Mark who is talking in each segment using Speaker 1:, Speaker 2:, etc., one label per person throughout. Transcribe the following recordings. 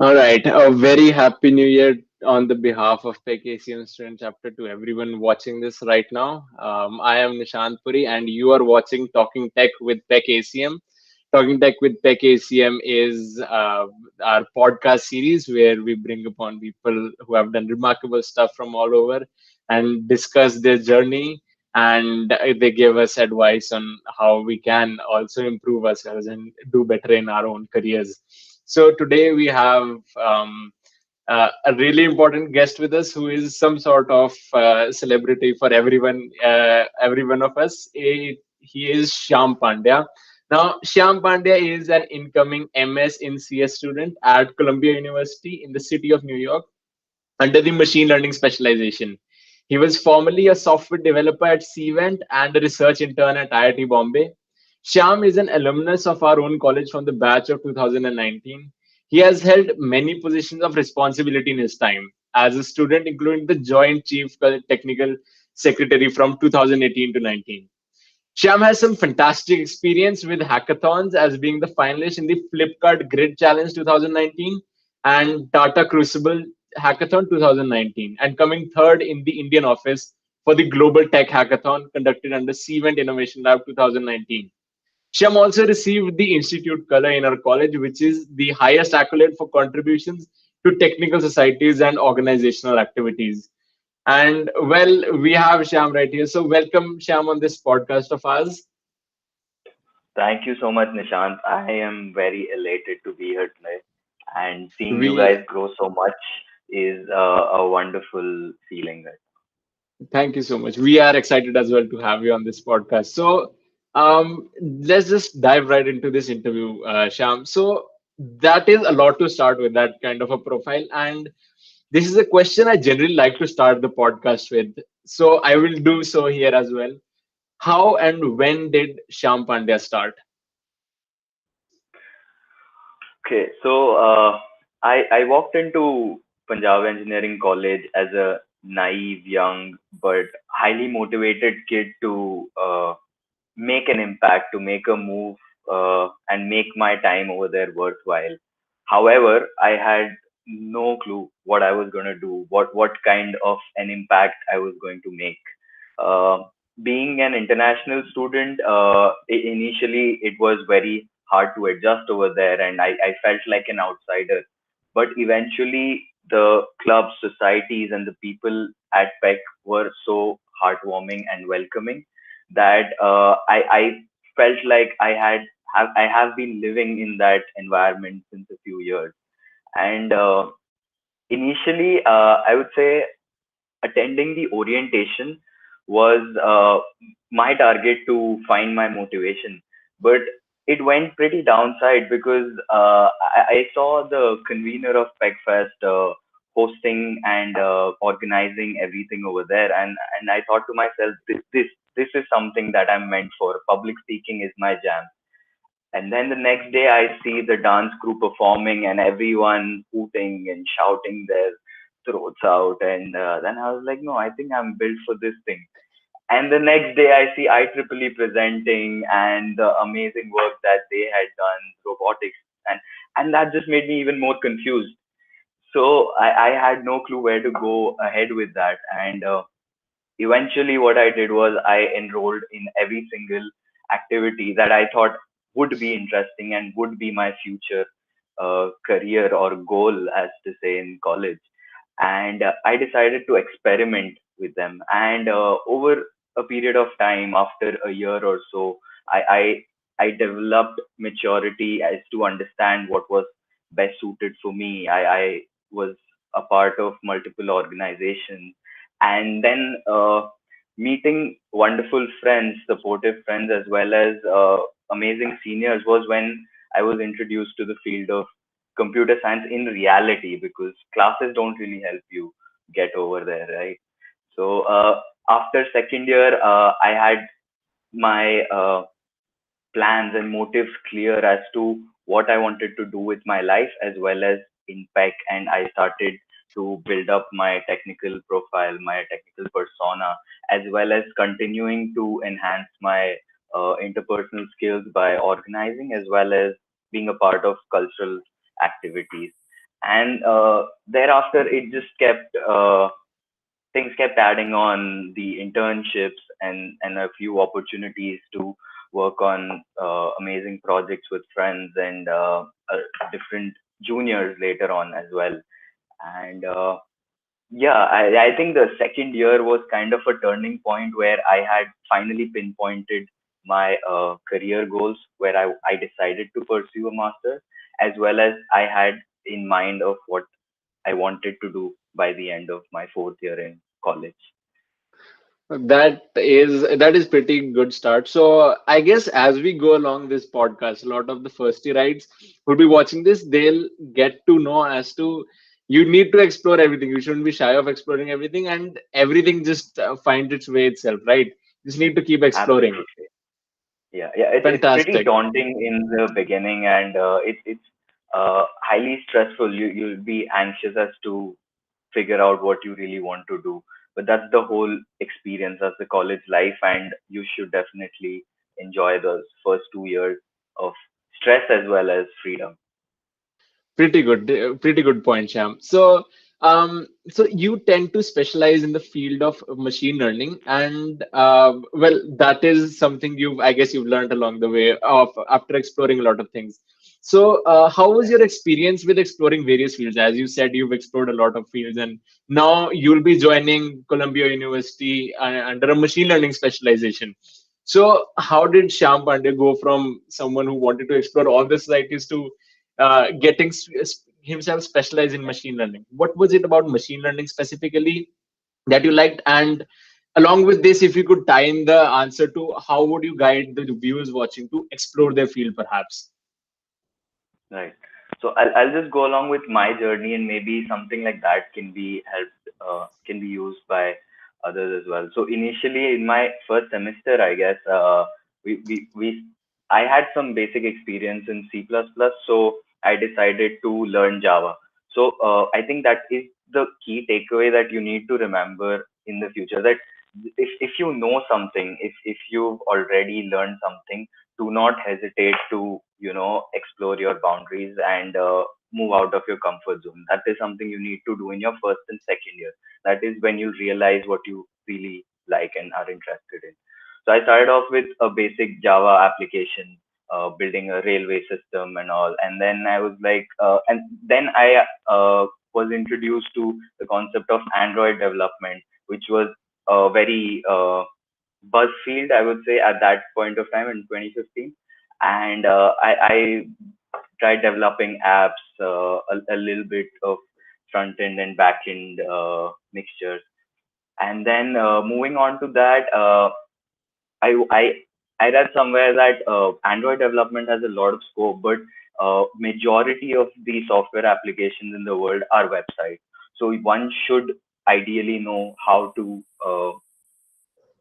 Speaker 1: All right. A very happy new year on the behalf of PEC ACM Student Chapter to everyone watching this right now. I am Nishant Puri, and you are watching Talking Tech with PEC ACM. Talking Tech with PEC ACM is our podcast series where we bring upon people who have done remarkable stuff from all over and discuss their journey. And they give us advice on how we can also improve ourselves and do better in our own careers. So today we have a really important guest with us who is some sort of celebrity for every one of us. He is Shyam Pandya. Now, Shyam Pandya is an incoming MS in CS student at Columbia University in the city of New York under the machine learning specialization. He was formerly a software developer at CVENT and a research intern at IIT Bombay. Shyam is an alumnus of our own college from the batch of 2019. He has held many positions of responsibility in his time as a student, including the Joint Chief Technical Secretary from 2018 to 19. Shyam has some fantastic experience with hackathons as being the finalist in the Flipkart Grid Challenge 2019 and Tata Crucible Hackathon 2019, and coming third in the Indian office for the Global Tech Hackathon conducted under CVENT Innovation Lab 2019. Shyam also received the Institute Color in our college, which is the highest accolade for contributions to technical societies and organizational activities. And well, we have Shyam right here. So welcome, Shyam, on this podcast of ours.
Speaker 2: Thank you so much, Nishant. I am very elated to be here today. And seeing you
Speaker 1: We
Speaker 2: guys grow so much is a wonderful feeling.
Speaker 1: Thank you so much. We are excited as well to have you on this podcast. So let's just dive right into this interview, Shyam. So that is a lot to start with, that kind of a profile. And this is a question I generally like to start the podcast with. So I will do so here as well. How and when did Shyam Pandya start?
Speaker 2: Okay, so I walked into Punjab Engineering College as a naive, young, but highly motivated kid to make an impact, to make a move, and make my time over there worthwhile. However, I had no clue what I was going to do, what kind of an impact I was going to make. Uh, Being an international student, initially it was very hard to adjust over there, and I felt like an outsider. But eventually, the clubs, societies, and the people at PEC were so heartwarming and welcoming that I felt like I have been living in that environment since a few years. And initially, I would say attending the orientation was my target to find my motivation, but it went pretty downside because I saw the convener of PECFest hosting and organizing everything over there, and I thought to myself, this is something that I'm meant for. Public speaking is my jam. And then the next day, I see the dance crew performing and everyone hooting and shouting their throats out. And then I was like, no, I think I'm built for this thing. And the next day, I see IEEE presenting and the amazing work that they had done, robotics, and and that just made me even more confused. So I had no clue where to go ahead with that. And eventually, what I did was I enrolled in every single activity that I thought would be interesting and would be my future career or goal, as to say in college. And I decided to experiment with them. And over a period of time, after a year or so, I developed maturity as to understand what was best suited for me. I was a part of multiple organizations, and then meeting wonderful friends, supportive friends, as well as amazing seniors was when I was introduced to the field of computer science in reality, because classes don't really help you get over there, right? So after second year, I had my plans and motives clear as to what I wanted to do with my life as well as in PEC, and I started to build up my technical profile, my technical persona, as well as continuing to enhance my interpersonal skills by organizing as well as being a part of cultural activities. And thereafter, it just kept things kept adding on, the internships and a few opportunities to work on amazing projects with friends and different juniors later on as well. And yeah, I think the second year was kind of a turning point where I had finally pinpointed my career goals, where I decided to pursue a master, as well as I had in mind of what I wanted to do by the end of my fourth year in college.
Speaker 1: That is pretty good start. So I guess as we go along this podcast, a lot of the first yearites who'll be watching this, they'll get to know as to you need to explore everything. You shouldn't be shy of exploring everything, and everything just finds its way itself, right? You just need to keep exploring.
Speaker 2: Absolutely. Yeah, yeah. It's pretty
Speaker 1: Fantastic.
Speaker 2: daunting in the beginning, and it's highly stressful. You'll be anxious as to figure out what you really want to do. But that's the whole experience as the college life, and you should definitely enjoy those first 2 years of stress as well as freedom.
Speaker 1: Pretty good point, Sham. So you tend to specialize in the field of machine learning, and well, that is something I guess, you've learned along the way of after exploring a lot of things. So, how was your experience with exploring various fields? As you said, you've explored a lot of fields, and now you'll be joining Columbia University under a machine learning specialization. So, how did Shyam Pandya go from someone who wanted to explore all the varieties to getting himself specialized in machine learning? What was it about machine learning specifically that you liked? And along with this, if you could tie in the answer to how would you guide the viewers watching to explore their field, perhaps?
Speaker 2: Right. So I'll just go along with my journey, and maybe something like that can be helped, can be used by others as well. So initially in my first semester, I guess, we I had some basic experience in C++, so I decided to learn Java. So I think that is the key takeaway that you need to remember in the future, that if you know something, if you've already learned something, do not hesitate to explore your boundaries and move out of your comfort zone. That is something you need to do in your first and second year. That is when you realize what you really like and are interested in. So I started off with a basic Java application, building a railway system and all, and then I was like and then I was introduced to the concept of Android development, which was a very buzz field, I would say, at that point of time in 2015. And I tried developing apps, a little bit of front end and back end mixtures. And then moving on to that, I, I, I read somewhere that Android development has a lot of scope, but majority of the software applications in the world are websites. So one should ideally know how to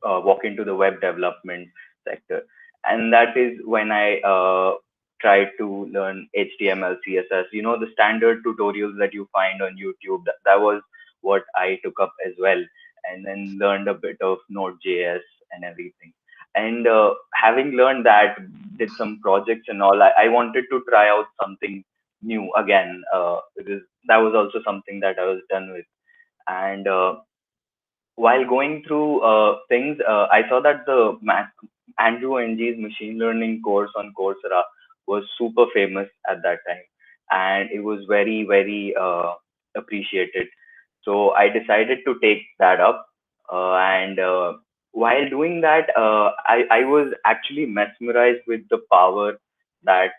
Speaker 2: walk into the web development sector. And that is when I tried to learn HTML, CSS, the standard tutorials that you find on YouTube. That was what I took up as well. And then learned a bit of Node.js and everything. And having learned that, did some projects and all, I wanted to try out something new again, because that was also something that I was done with. And while going through things, I saw that the Andrew Ng's machine learning course on Coursera was super famous at that time, and it was very, very appreciated. So I decided to take that up, and while doing that, I was actually mesmerized with the power that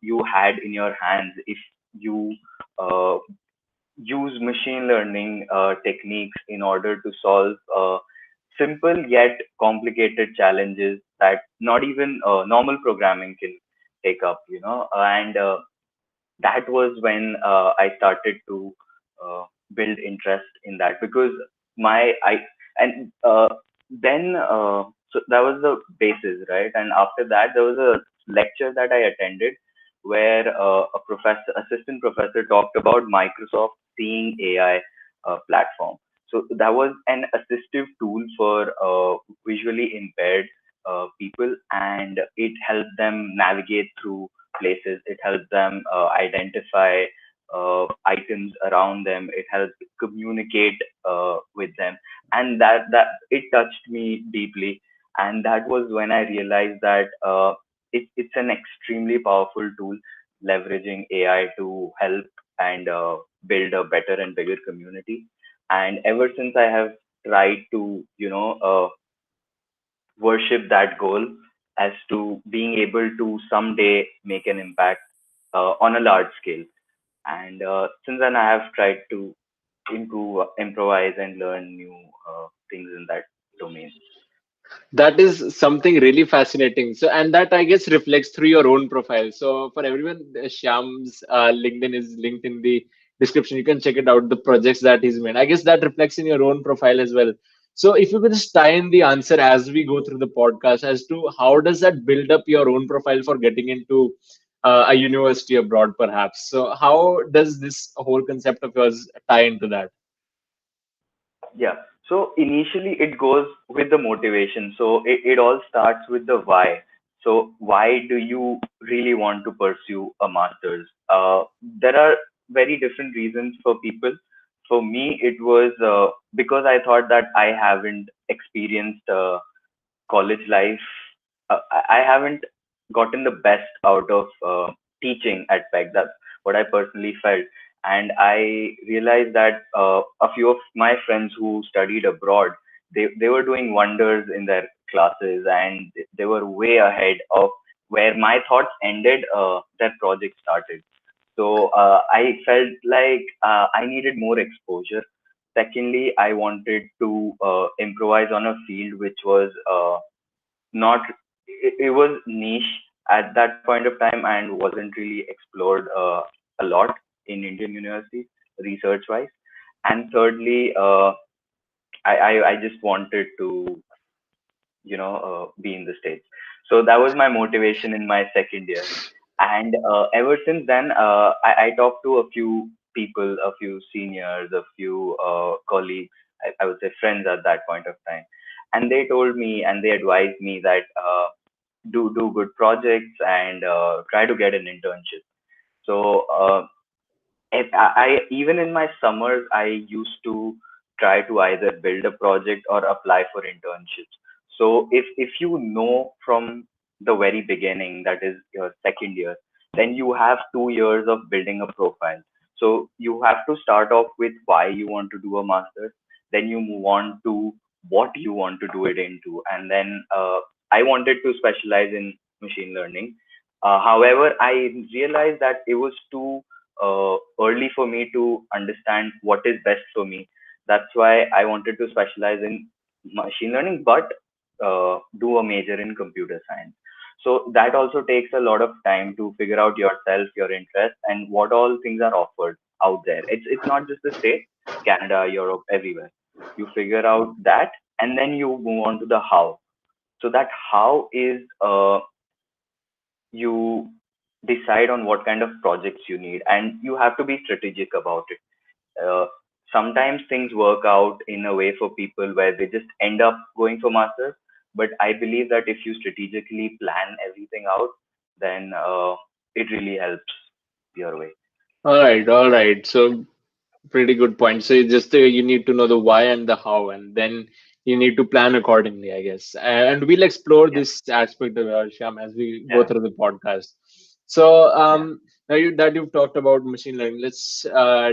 Speaker 2: you had in your hands if you uh, use machine learning techniques in order to solve simple yet complicated challenges that not even normal programming can take up, and that was when I started to build interest in that, because my I and then so that was the basis, right? And after that, there was a lecture that I attended where assistant professor, talked about Microsoft Seeing AI platform. So that was an assistive tool for visually impaired people, and it helped them navigate through places. It helped them identify items around them. It helps communicate with them, and that it touched me deeply. And that was when I realized that it's an extremely powerful tool, leveraging AI to help and build a better and bigger community. And ever since I have tried to, worship that goal as to being able to someday make an impact on a large scale. And since then, I have tried to improvise, and learn new things in that domain.
Speaker 1: That is something really fascinating. So, and that I guess reflects through your own profile. So, for everyone, Shyam's LinkedIn is linked in the description. You can check it out, the projects that he's made. I guess that reflects in your own profile as well. So, if you could just tie in the answer as we go through the podcast as to how does that build up your own profile for getting into a university abroad, perhaps. So, how does this whole concept of yours tie into that?
Speaker 2: Yeah. So initially it goes with the motivation. So it all starts with the why. So why do you really want to pursue a master's? There are very different reasons for people. For me, it was because I thought that I haven't experienced college life. I haven't gotten the best out of teaching at PEC. That's what I personally felt. And I realized that a few of my friends who studied abroad, they were doing wonders in their classes, and they were way ahead of where my thoughts ended, their project started. So I felt like I needed more exposure. Secondly, I wanted to improvise on a field which was not it was niche at that point of time and wasn't really explored a lot in Indian universities research wise. And thirdly, I just wanted to be in the States. So that was my motivation in my second year. And ever since then, I talked to a few people, a few seniors, a few colleagues, I would say friends at that point of time. And they told me and they advised me that do good projects and try to get an internship. So I even in my summers I used to try to either build a project or apply for internships. So if you know from the very beginning, that is your second year, then you have 2 years of building a profile. So you have to start off with why you want to do a master's, then you move on to what you want to do it into, and then I wanted to specialize in machine learning. However, I realized that it was too early for me to understand what is best for me. That's why I wanted to specialize in machine learning, but do a major in computer science. So that also takes a lot of time to figure out yourself, your interests, and what all things are offered out there. It's not just the state, Canada, Europe, everywhere. You figure out that, and then you move on to the how. So that how is you decide on what kind of projects you need, and you have to be strategic about it. uh, Sometimes things work out in a way for people where they just end up going for masters, but I believe that if you strategically plan everything out, then it really helps your way.
Speaker 1: All right, all right. So, pretty good point. So, you just you need to know the why and the how, and then you need to plan accordingly, I guess. And we'll explore
Speaker 2: Yeah,
Speaker 1: this aspect of Sham as we go
Speaker 2: yeah,
Speaker 1: through the podcast. So,
Speaker 2: yeah,
Speaker 1: now that you've talked about machine learning, let's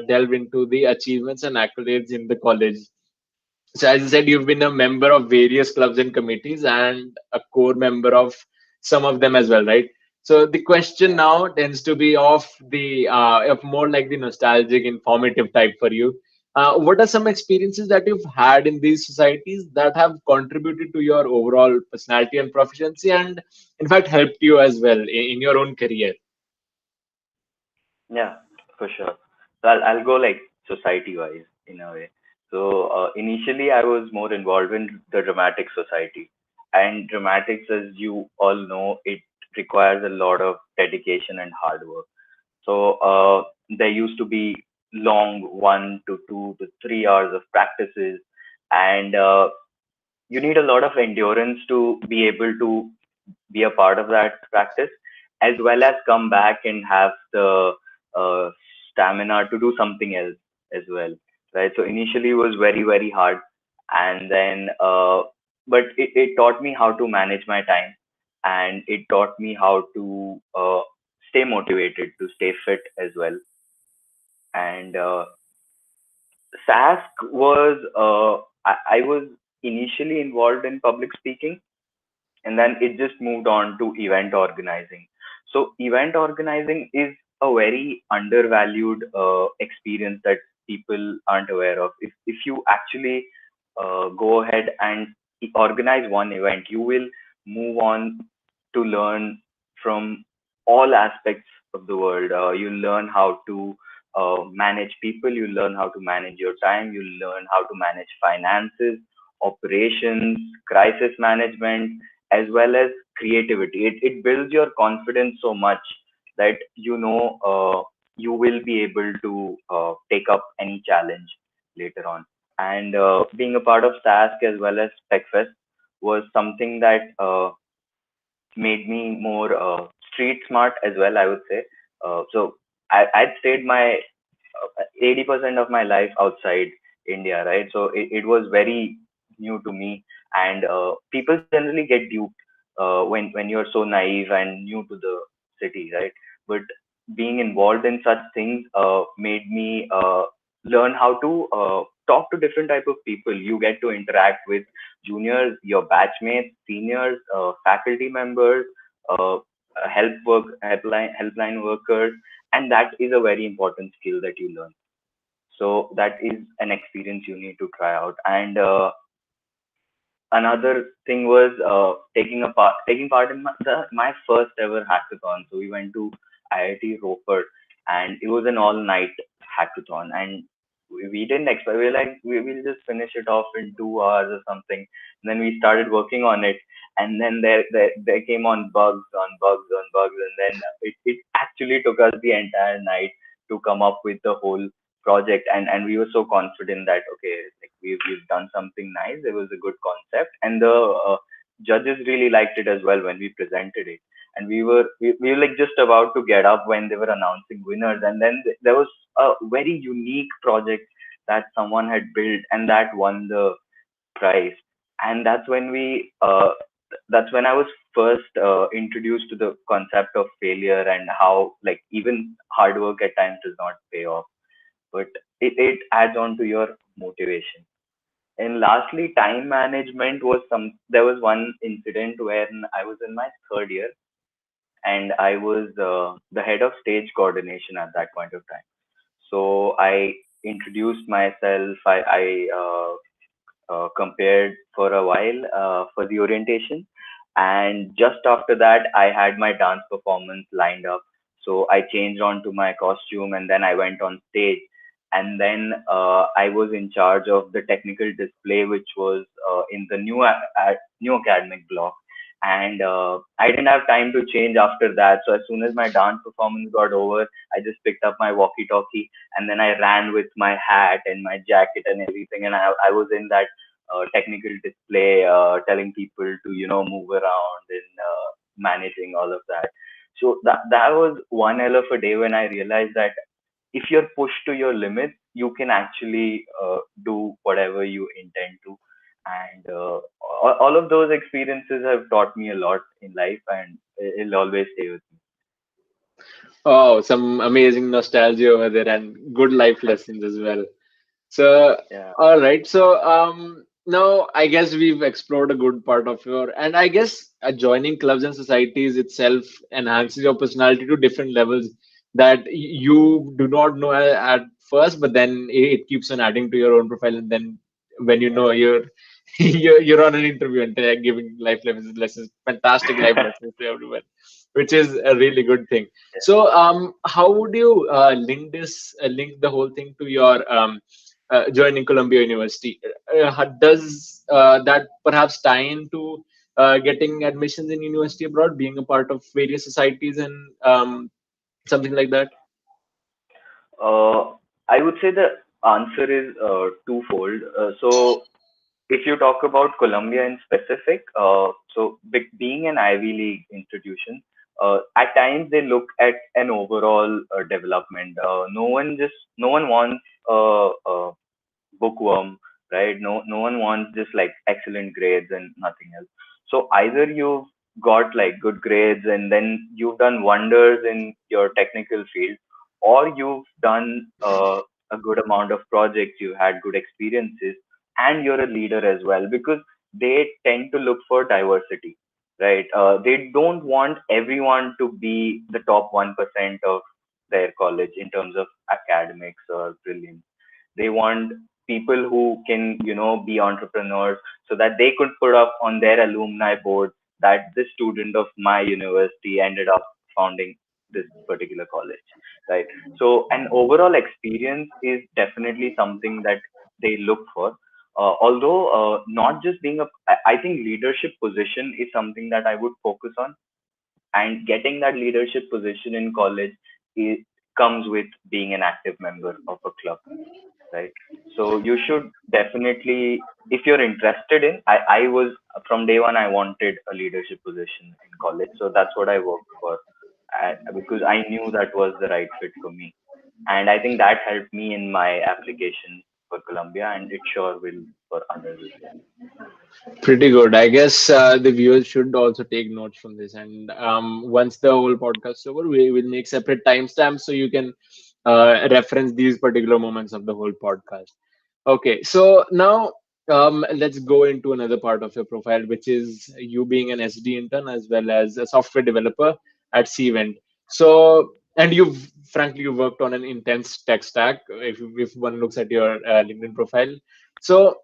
Speaker 1: delve into the achievements and accolades in the college. So, as I said, you've been a member of various clubs and committees and a core member of some of them as well, right? So, the question
Speaker 2: yeah.
Speaker 1: now tends to be of more like the nostalgic, informative type for you. What are some experiences that you've had in these societies that have contributed to your overall personality and proficiency, and in fact helped you as well in your own career?
Speaker 2: Yeah, for sure. So I'll go like society wise in a way. So initially, I was more involved in the dramatic society, and dramatics, as you all know, it requires a lot of dedication and hard work. So there used to be long 1 to 2 to 3 hours of practices, and you need a lot of endurance to be able to be a part of that practice, as well as come back and have the uh, stamina to do something else as well, right? So initially it was very, very hard, and then but it taught me how to manage my time, and it taught me how to stay motivated, to stay fit as well. And SASC was I was initially involved in public speaking, and then it just moved on to event organizing. So event organizing is a very undervalued experience that people aren't aware of. If you actually go ahead and organize one event, you will move on to learn from all aspects of the world. You learn how to manage people, you learn how to manage your time, you learn how to manage finances, operations, crisis management, as well as creativity. It builds your confidence so much that you will be able to take up any challenge later on. And being a part of SASC as well as TechFest was something that made me more street smart as well, I would say. So I'd stayed my 80% of my life outside India, right? So it was very new to me, and people generally get duped when you're so naive and new to the city, right? But being involved in such things made me learn how to talk to different type of people. You get to interact with juniors, your batchmates, seniors, faculty members, uh, helpline workers, and that is a very important skill that you learn. So that is an experience you need to try out. And another thing was taking part in my first ever hackathon. So we went to IIT Roper, and it was an all night hackathon. And we didn't expect. We were like, we'll just finish it off in 2 hours or something. And then we started working on it, and then there came on bugs on bugs on bugs, and then it actually took us the entire night to come up with the whole project. And we were so confident that okay, like we've done something nice. It was a good concept, and the judges really liked it as well when we presented it. And we were like just about to get up when they were announcing winners, and then there was a very unique project that someone had built, and that won the prize. And that's when I was first introduced to the concept of failure, and how like even hard work at times does not pay off, but it adds on to your motivation. And lastly, time management was there was one incident when I was in my third year, and I was the head of stage coordination at that point of time. So I introduced myself. I compared for a while for the orientation. And just after that, I had my dance performance lined up. So I changed on to my costume, and then I went on stage. And then I was in charge of the technical display, which was in the new academic block. And I didn't have time to change after that. So as soon as my dance performance got over, I just picked up my walkie-talkie, and then I ran with my hat and my jacket and everything. And I was in that technical display, telling people to move around and managing all of that. So that was one hell of a day when I realized that if you're pushed to your limits, you can actually do whatever you intend to. And all of those experiences have taught me a lot in life, and it'll always stay with me.
Speaker 1: Oh, some amazing nostalgia over there and good life lessons as well. So,
Speaker 2: Yeah.
Speaker 1: all right. So, now I guess we've explored a good part of your, and I guess joining clubs and societies itself enhances your personality to different levels that you do not know at first, but then it keeps on adding to your own profile. And then when you know you're you're on an interview and they're giving life lessons, fantastic life lessons to everyone, which is a really good thing. So, how would you link the whole thing to your joining Columbia University? Does that perhaps tie into getting admissions in university abroad, being a part of various societies and something like that?
Speaker 2: Uh, I would say the answer is twofold. So if you talk about Columbia in specific, so being an Ivy League institution, at times they look at an overall development. No one wants bookworm, right? No one wants just like excellent grades and nothing else. So either you've got like good grades and then you've done wonders in your technical field, or you've done a good amount of projects, you had good experiences, and you're a leader as well, because they tend to look for diversity, right? They don't want everyone to be the top 1% of their college in terms of academics or brilliance. They want people who can, be entrepreneurs, so that they could put up on their alumni board that this student of my university ended up founding this particular college, right? So an overall experience is definitely something that they look for. Although not just being I think leadership position is something that I would focus on, and getting that leadership position in college is, comes with being an active member of a club, right? So you should definitely, if you're interested in, I was from day one, I wanted a leadership position in college. So that's what I worked for, because I knew that was the right fit for me. And I think that helped me in my application for Columbia, and it sure will for others as well.
Speaker 1: Pretty good. I guess the viewers should also take notes from this. And once the whole podcast is over, we will make separate timestamps so you can reference these particular moments of the whole podcast. Okay, so now let's go into another part of your profile, which is you being an SD intern as well as a software developer at CVENT. So, and you've frankly you worked on an intense tech stack. If one looks at your LinkedIn profile, so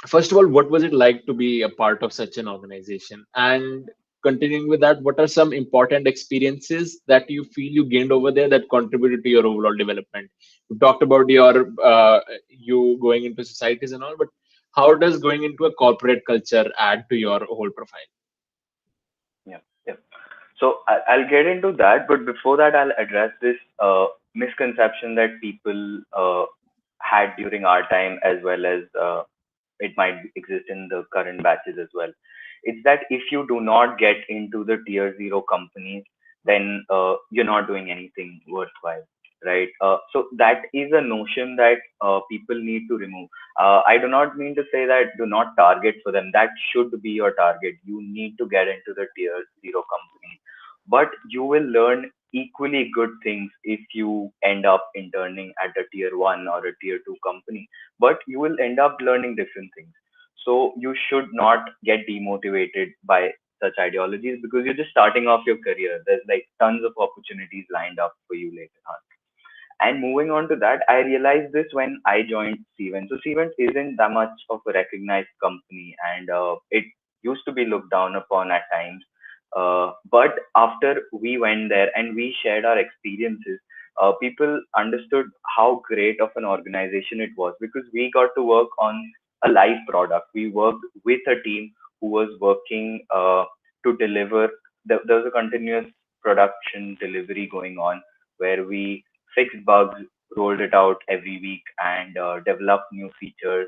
Speaker 1: first of all, what was it like to be a part of such an organization? And continuing with that, what are some important experiences that you feel you gained over there that contributed to your overall development? You talked about your you going into societies and all, but how does going into a corporate culture add to your whole profile?
Speaker 2: Yeah, yeah. So I'll get into that, but before that, I'll address this misconception that people had during our time, as well as it might exist in the current batches as well. It's that if you do not get into the tier zero companies, then you're not doing anything worthwhile, right? So that is a notion that people need to remove. I do not mean to say that do not target for them. That should be your target. You need to get into the tier zero companies, but you will learn equally good things if you end up interning at a tier one or a tier two company, but you will end up learning different things. So you should not get demotivated by such ideologies, because you're just starting off your career. There's like tons of opportunities lined up for you later on. And moving on to that, I realized this when I joined CVENT. So CVENT isn't that much of a recognized company, and it used to be looked down upon at times. But after we went there and we shared our experiences, people understood how great of an organization it was, because we got to work on a live product. We worked with a team who was working to deliver. There was a continuous production delivery going on, where we fixed bugs, rolled it out every week, and developed new features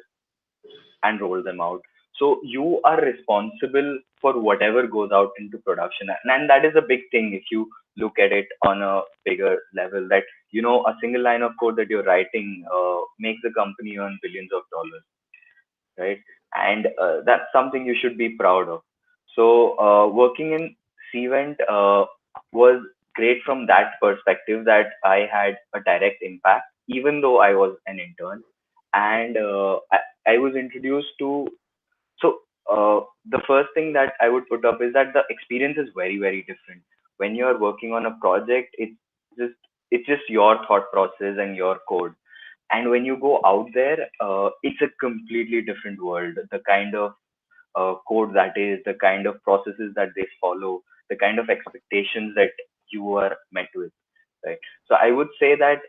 Speaker 2: and roll them out. So you are responsible for whatever goes out into production, and that is a big thing if you look at it on a bigger level. That a single line of code that you're writing makes the company earn billions of dollars, right? And that's something you should be proud of. So working in CVENT was great from that perspective, that I had a direct impact, even though I was an intern, and I was introduced to. So the first thing that I would put up is that the experience is very very different. When you are working on a project, just it's just your thought process and your code, and when you go out there, it's a completely different world. The kind of code that is, the kind of processes that they follow, the kind of expectations that you are met with, right? So I would say that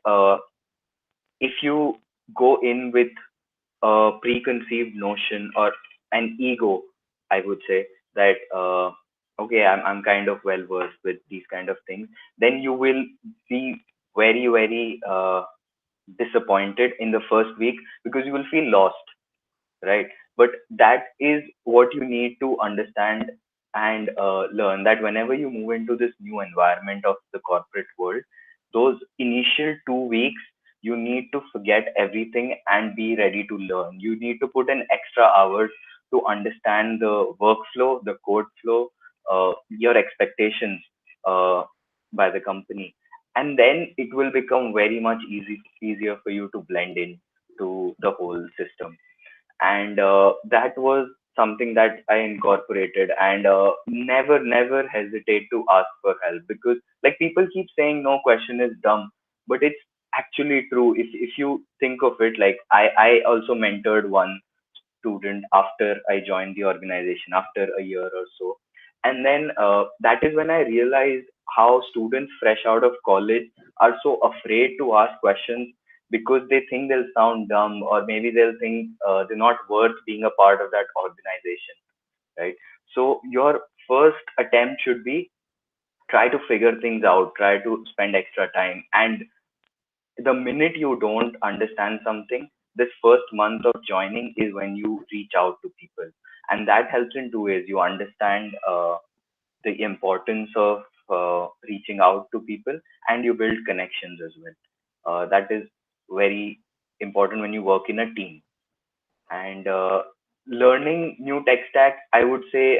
Speaker 2: if you go in with a preconceived notion or an ego, I would say that okay, I'm kind of well versed with these kind of things, then you will be very very disappointed in the first week, because you will feel lost, right? But that is what you need to understand and learn that whenever you move into this new environment of the corporate world, those initial 2 weeks, you need to forget everything and be ready to learn. You need to put in extra hours to understand the workflow, the code flow, your expectations uh, by the company. And then it will become very much easier for you to blend in to the whole system. And that was something that I incorporated. And never hesitate to ask for help, because like people keep saying no question is dumb, but it's actually true. If you think of it, like I also mentored one student after I joined the organization after a year or so. And then that is when I realized how students fresh out of college are so afraid to ask questions, because they think they'll sound dumb, or maybe they'll think they're not worth being a part of that organization, right? So your first attempt should be try to figure things out, try to spend extra time. And the minute you don't understand something, this first month of joining is when you reach out to people. And that helps in two ways. You understand the importance of reaching out to people, and you build connections as well. That is very important when you work in a team. And learning new tech stack, I would say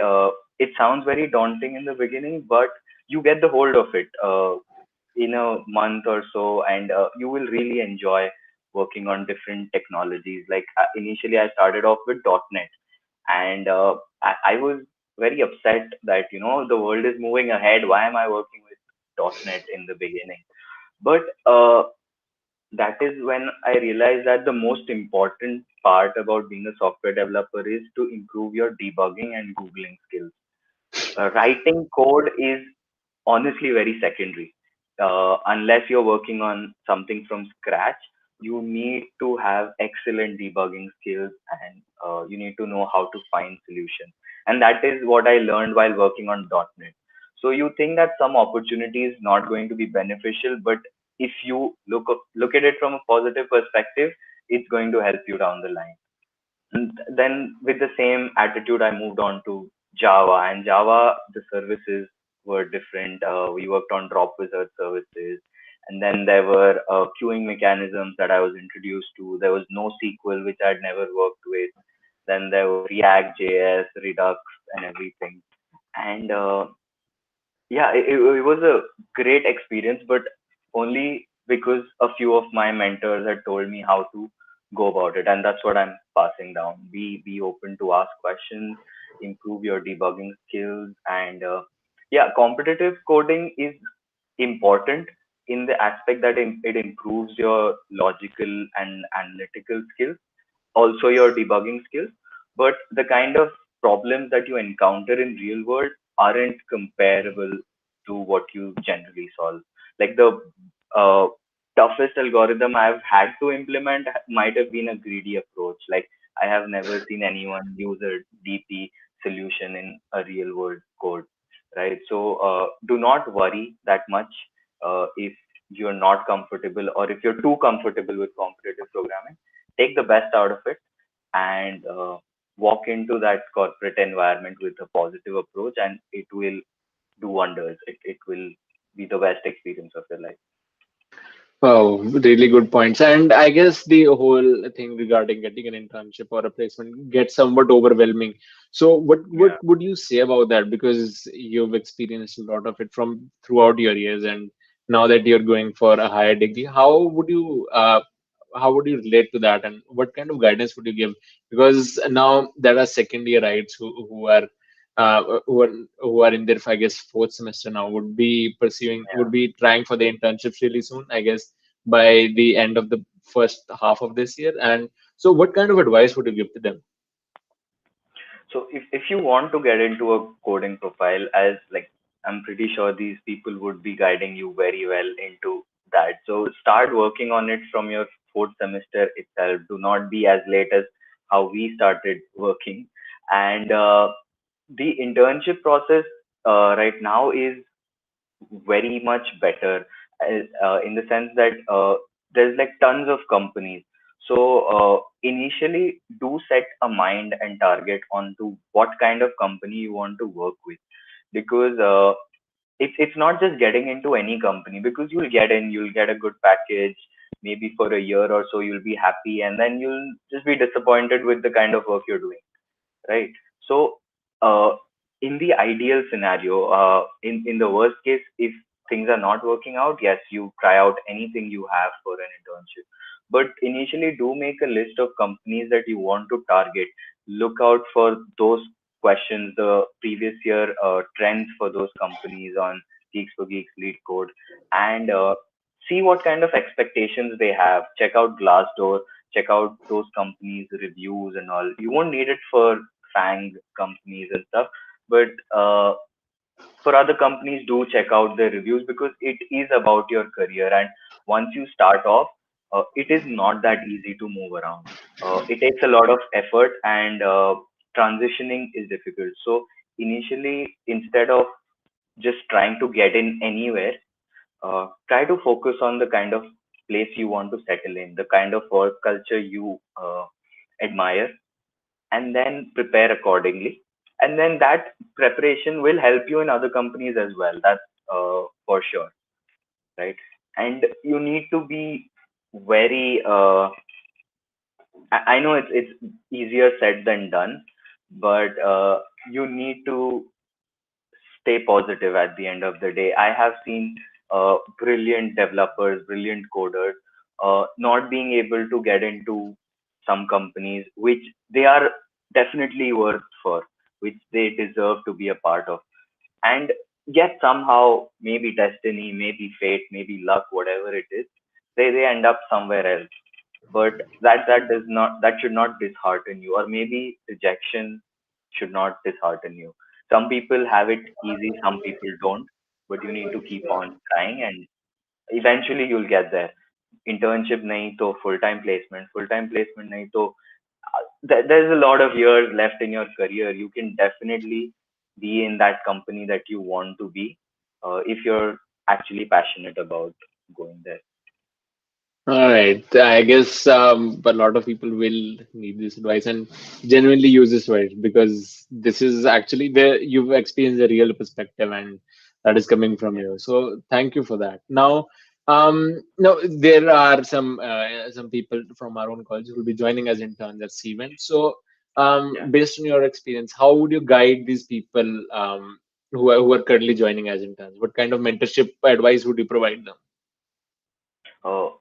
Speaker 2: it sounds very daunting in the beginning, but you get the hold of it in a month or so, and you will really enjoy working on different technologies. Like initially, I started off with .NET, and I was very upset that the world is moving ahead. Why am I working with .NET in the beginning? But that is when I realized that the most important part about being a software developer is to improve your debugging and googling skills. Writing code is honestly very secondary. Unless you're working on something from scratch, you need to have excellent debugging skills, and you need to know how to find solutions. And that is what I learned while working on .NET. So you think that some opportunity is not going to be beneficial, but if you look at it from a positive perspective, it's going to help you down the line. And then with the same attitude, I moved on to Java. And Java, the services were different. We worked on drop wizard services. And then there were queuing mechanisms that I was introduced to. There was NoSQL, which I'd never worked with. Then there was React, JS, Redux, and everything. And yeah, it was a great experience, but only because a few of my mentors had told me how to go about it. And that's what I'm passing down. Be open to ask questions, improve your debugging skills. And yeah, competitive coding is important in the aspect that it improves your logical and analytical skills, also your debugging skills. But the kind of problems that you encounter in real world aren't comparable to what you generally solve. Like the uh, toughest algorithm I've had to implement might have been a greedy approach. Like I have never seen anyone use a DP solution in a real world code, right? So do not worry that much if you're not comfortable, or if you're too comfortable with competitive programming. Take the best out of it, and walk into that corporate environment with a positive approach, and it will do wonders. It will be the best experience of your life.
Speaker 1: Oh, really good points. And I guess the whole thing regarding getting an internship or a placement gets somewhat overwhelming. So what
Speaker 2: Yeah.
Speaker 1: would you say about that? Because you've experienced a lot of it from throughout your years, and now that you're going for a higher degree, how would you relate to that, and what kind of guidance would you give? Because now there are second yearites who are in their, I guess, fourth semester now, would be trying for the internships really soon, I guess, by the end of the first half of this year. And so what kind of advice would you give to them?
Speaker 2: So if you want to get into a coding profile, as like I'm pretty sure these people would be guiding you very well into that. So start working on it from your fourth semester itself. Do not be as late as how we started working. And the internship process right now is very much better, in the sense that there's like tons of companies. So initially, do set a mind and target onto what kind of company you want to work with, because it's not just getting into any company, because you'll get a good package, maybe for a year or so you'll be happy, and then you'll just be disappointed with the kind of work you're doing, right? So, in the ideal scenario, in the worst case, if things are not working out, yes, you try out anything you have for an internship. But initially, do make a list of companies that you want to target. Look out for those questions, the previous year trends for those companies on Geeks for Geeks Lead Code, and see what kind of expectations they have. Check out Glassdoor, check out those companies' reviews and all. You won't need it for FANG companies and stuff, but for other companies, do check out their reviews, because it is about your career. And once you start off, it is not that easy to move around. It takes a lot of effort, and transitioning is difficult. So initially, instead of just trying to get in anywhere, try to focus on the kind of place you want to settle in, the kind of work culture you admire, and then prepare accordingly. And then that preparation will help you in other companies as well. That's for sure, right? And you need to be very. I know it's easier said than done, but you need to stay positive at the end of the day. I have seen brilliant developers, brilliant coders, not being able to get into some companies which they are definitely worth for, which they deserve to be a part of. And yet somehow, maybe destiny, maybe fate, maybe luck, whatever it is, they end up somewhere else. But that should not dishearten you, or maybe rejection should not dishearten you. Some people have it easy, some people don't, but you need to keep on trying, and eventually you'll get there. Internship nahi to full time placement nahi to there's a lot of years left in your career. You can definitely be in that company that you want to be, if you're actually passionate about going there.
Speaker 1: All right. I guess a lot of people will need this advice and genuinely use this advice, because this is actually where you've experienced a real perspective, and that is coming from
Speaker 2: Yeah,
Speaker 1: you. So thank you for that. Now, no, there are some people from our own college who will be joining as interns at CVENT. So,
Speaker 2: yeah.
Speaker 1: based on your experience, how would you guide these people who are currently joining as interns? What kind of mentorship advice would you provide them?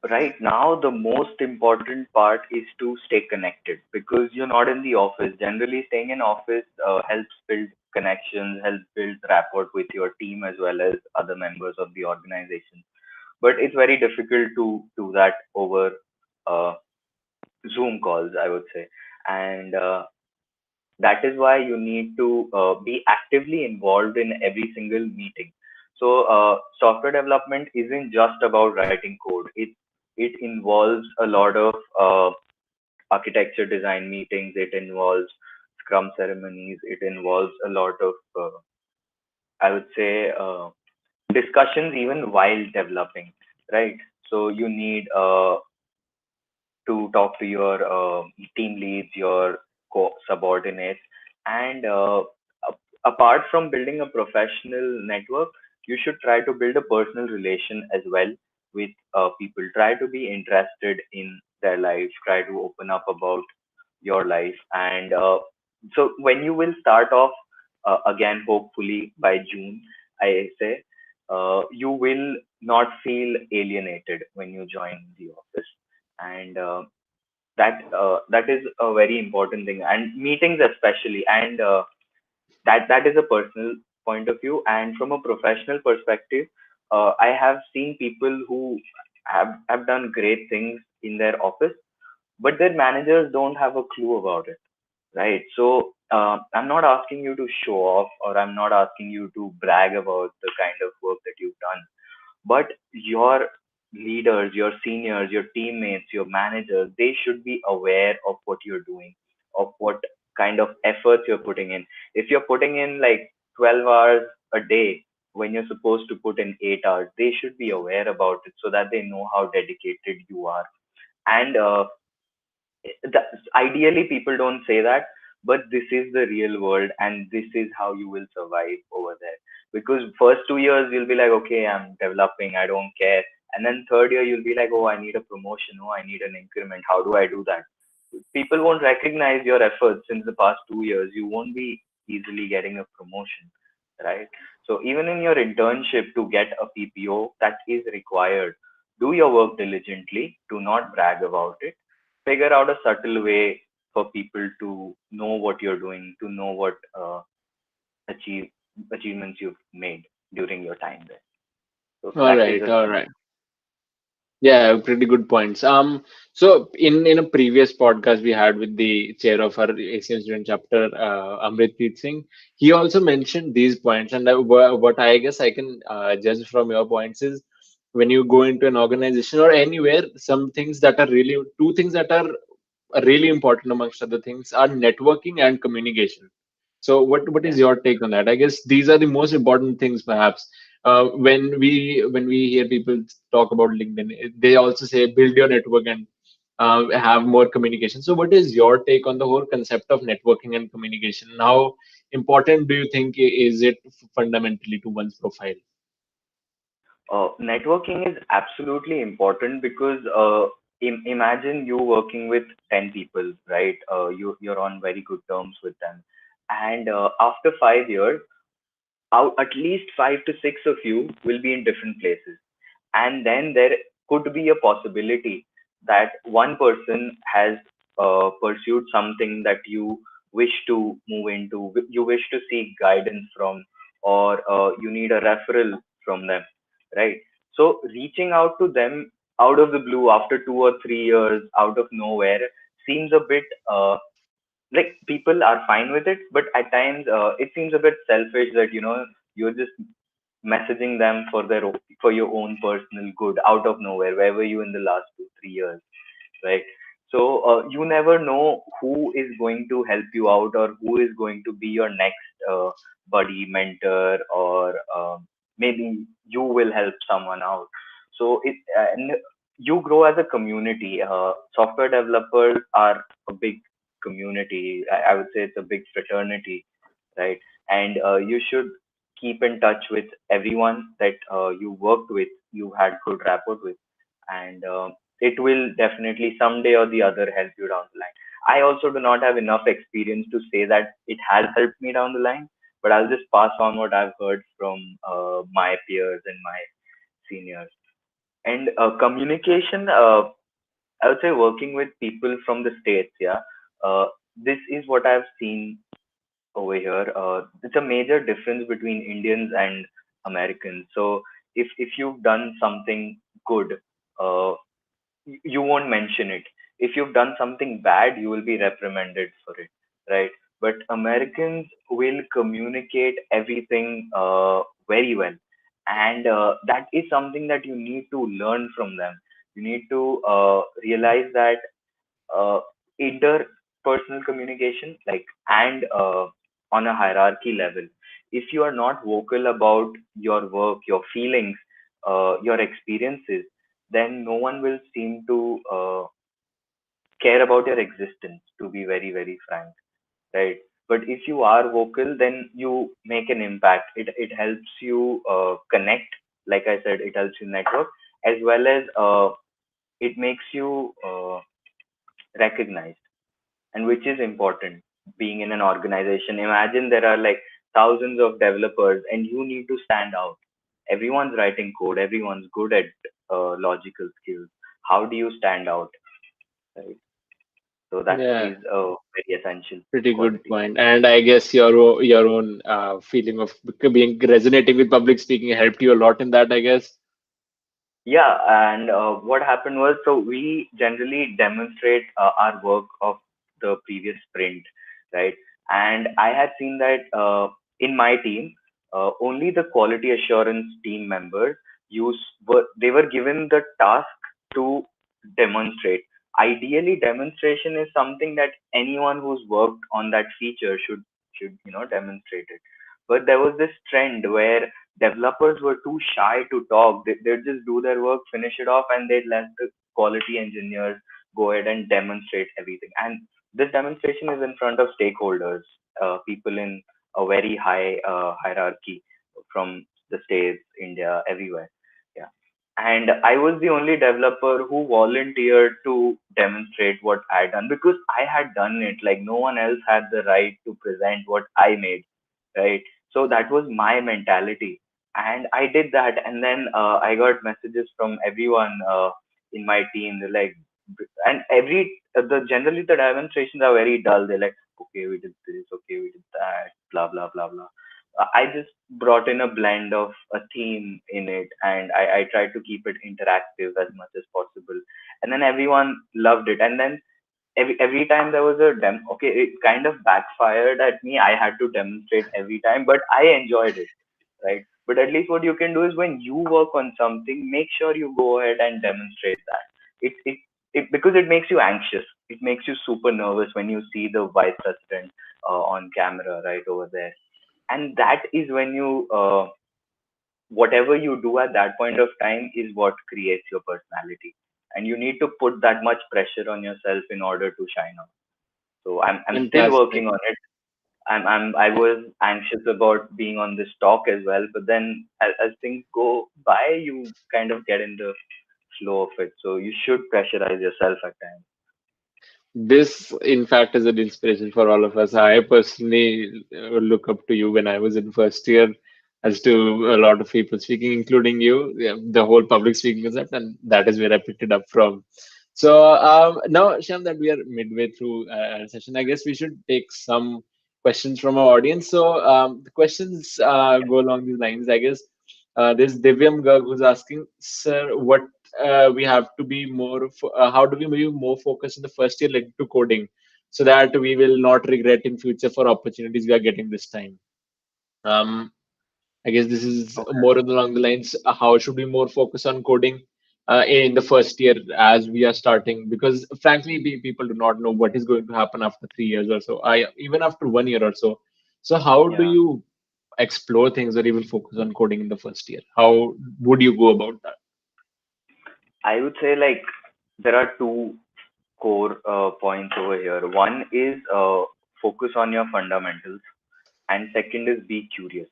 Speaker 2: Right now, the most important part is to stay connected, because you're not in the office. Generally, staying in office helps build connections, helps build rapport with your team as well as other members of the organization. But it's very difficult to do that over uh, Zoom calls, I would say. And that is why you need to be actively involved in every single meeting. So software development isn't just about writing code. It involves a lot of architecture design meetings. It involves scrum ceremonies. It involves a lot of I would say discussions even while developing, right? So you need to talk to your team leads, your subordinates, and apart from building a professional network, you should try to build a personal relation as well with people. Try to be interested in their lives. Try to open up about your life, and so when you will start off again, hopefully by June, I say, you will not feel alienated when you join the office, and that is a very important thing, and meetings especially. And that is a personal point of view. And from a professional perspective, I have seen people who have done great things in their office, but their managers don't have a clue about it, right? So I'm not asking you to show off, or I'm not asking you to brag about the kind of work that you've done, but your leaders, your seniors, your teammates, your managers, they should be aware of what you're doing, of what kind of efforts you're putting in. If you're putting in like 12 hours a day when you're supposed to put in 8 hours, they should be aware about it, so that they know how dedicated you are. And that, ideally people don't say that, but this is the real world and this is how you will survive over there. Because first 2 years you'll be like, okay, I'm developing, I don't care. And then third year you'll be like, oh, I need a promotion, oh, I need an increment, how do I do that? People won't recognize your efforts since the past 2 years. You won't be easily getting a promotion, right? So even in your internship to get a PPO, that is required. Do your work diligently. Do not brag about it. Figure out a subtle way for people to know what you're doing, to know what achieve achievements you've made during your time there. So
Speaker 1: All
Speaker 2: that is
Speaker 1: right,
Speaker 2: a
Speaker 1: all
Speaker 2: summary.
Speaker 1: right. Yeah, pretty good points. So in a previous podcast we had with the chair of our ACM Student Chapter, Amritpreet Singh, he also mentioned these points, and what I guess I can judge from your points is when you go into an organization or anywhere, some things that are really two things that are really important amongst other things are networking and communication. So what is
Speaker 2: Yeah.
Speaker 1: your take on that? I guess these are the most important things, perhaps. When we hear people talk about LinkedIn, they also say build your network and have more communication. So, what is your take on the whole concept of networking and communication? How important do you think is it fundamentally to one's profile?
Speaker 2: Networking is absolutely important because imagine you working with 10 people, right? You're on very good terms with them. And after 5 years, out at least 5 to 6 of you will be in different places. And then there could be a possibility that one person has pursued something that you wish to move into, you wish to seek guidance from, or you need a referral from them, right? So reaching out to them out of the blue after 2 or 3 years out of nowhere seems a bit like people are fine with it, but at times it seems a bit selfish that you're just messaging them for for your own personal good out of nowhere. Where were you in the last 2 3 years, right? So you never know who is going to help you out or who is going to be your next buddy, mentor, or maybe you will help someone out. So and you grow as a community. Software developers are a big community. I would say it's a big fraternity, right? And you should keep in touch with everyone that you worked with, you had good rapport with, and it will definitely someday or the other help you down the line. I also do not have enough experience to say that it has helped me down the line, but I'll just pass on what I've heard from my peers and my seniors. And communication, I would say working with people from the States, yeah. This is what I've seen over here. It's a major difference between Indians and Americans. So if you've done something good, uh, you won't mention it. If you've done something bad, you will be reprimanded for it, right? But Americans will communicate everything very well, and that is something that you need to learn from them. You need to realize that uh, interpersonal communication, like, and on a hierarchy level, if you are not vocal about your work, your feelings, your experiences, then no one will seem to care about your existence, to be very, very frank, right? But if you are vocal, then you make an impact. It helps you connect. Like I said, it helps you network, as well as it makes you recognized, and which is important being in an organization. Imagine there are like thousands of developers and you need to stand out. Everyone's writing code, everyone's good at logical skills. How do you stand out, right? So that
Speaker 1: Yeah,
Speaker 2: is a very essential
Speaker 1: pretty good
Speaker 2: quality.
Speaker 1: point. And I guess your own feeling of being resonating with public speaking helped you a lot in that, I guess.
Speaker 2: Yeah, and what happened was, so we generally demonstrate our work of the previous sprint, right? And I had seen that in my team, only the quality assurance team members they were given the task to demonstrate. Ideally, demonstration is something that anyone who's worked on that feature should demonstrate it. But there was this trend where developers were too shy to talk. They'd just do their work, finish it off, and they'd let the quality engineers go ahead and demonstrate everything. And this demonstration is in front of stakeholders, people in a very high hierarchy from the States, India, everywhere. Yeah. And I was the only developer who volunteered to demonstrate what I had done because I had done it. Like no one else had the right to present what I made, right? So that was my mentality, and I did that. And then I got messages from everyone in my team. They're like, and the generally the demonstrations are very dull. They're like, okay, we did this, okay, we did that, blah blah blah blah. I just brought in a blend of a theme in it, and I tried to keep it interactive as much as possible. And then everyone loved it. And then every time there was a okay, it kind of backfired at me. I had to demonstrate every time, but I enjoyed it, right? But at least what you can do is when you work on something, make sure you go ahead and demonstrate that. It because it makes you anxious. It makes you super nervous when you see the vice president on camera right over there, and that is when you whatever you do at that point of time is what creates your personality, and you need to put that much pressure on yourself in order to shine out. So I'm still
Speaker 1: Fantastic.
Speaker 2: working on it. I was anxious about being on this talk as well, but then as things go by, you kind of get in the flow of it. So you should pressurize yourself at times.
Speaker 1: This, in fact, is an inspiration for all of us. I personally look up to you when I was in first year, as to a lot of people speaking, including you, yeah, the whole public speaking concept, and that is where I picked it up from. So now, Shyam, that we are midway through our session, I guess we should take some questions from our audience. So the questions go along these lines, I guess. There's Divyam Garg who's asking, sir, what we have to be more how do we be more focused in the first year like to coding so that we will not regret in future for opportunities we are getting this time. um I guess this is
Speaker 2: Okay.
Speaker 1: more along the lines, how should we more focus on coding in the first year as we are starting, because frankly people do not know what is going to happen after 3 years or so, I even after 1 year or so. So how do
Speaker 2: Yeah.
Speaker 1: you explore things or even focus on coding in the first year? How would you go about that?
Speaker 2: I would say like there are two core points over here. One is focus on your fundamentals, and second is be curious.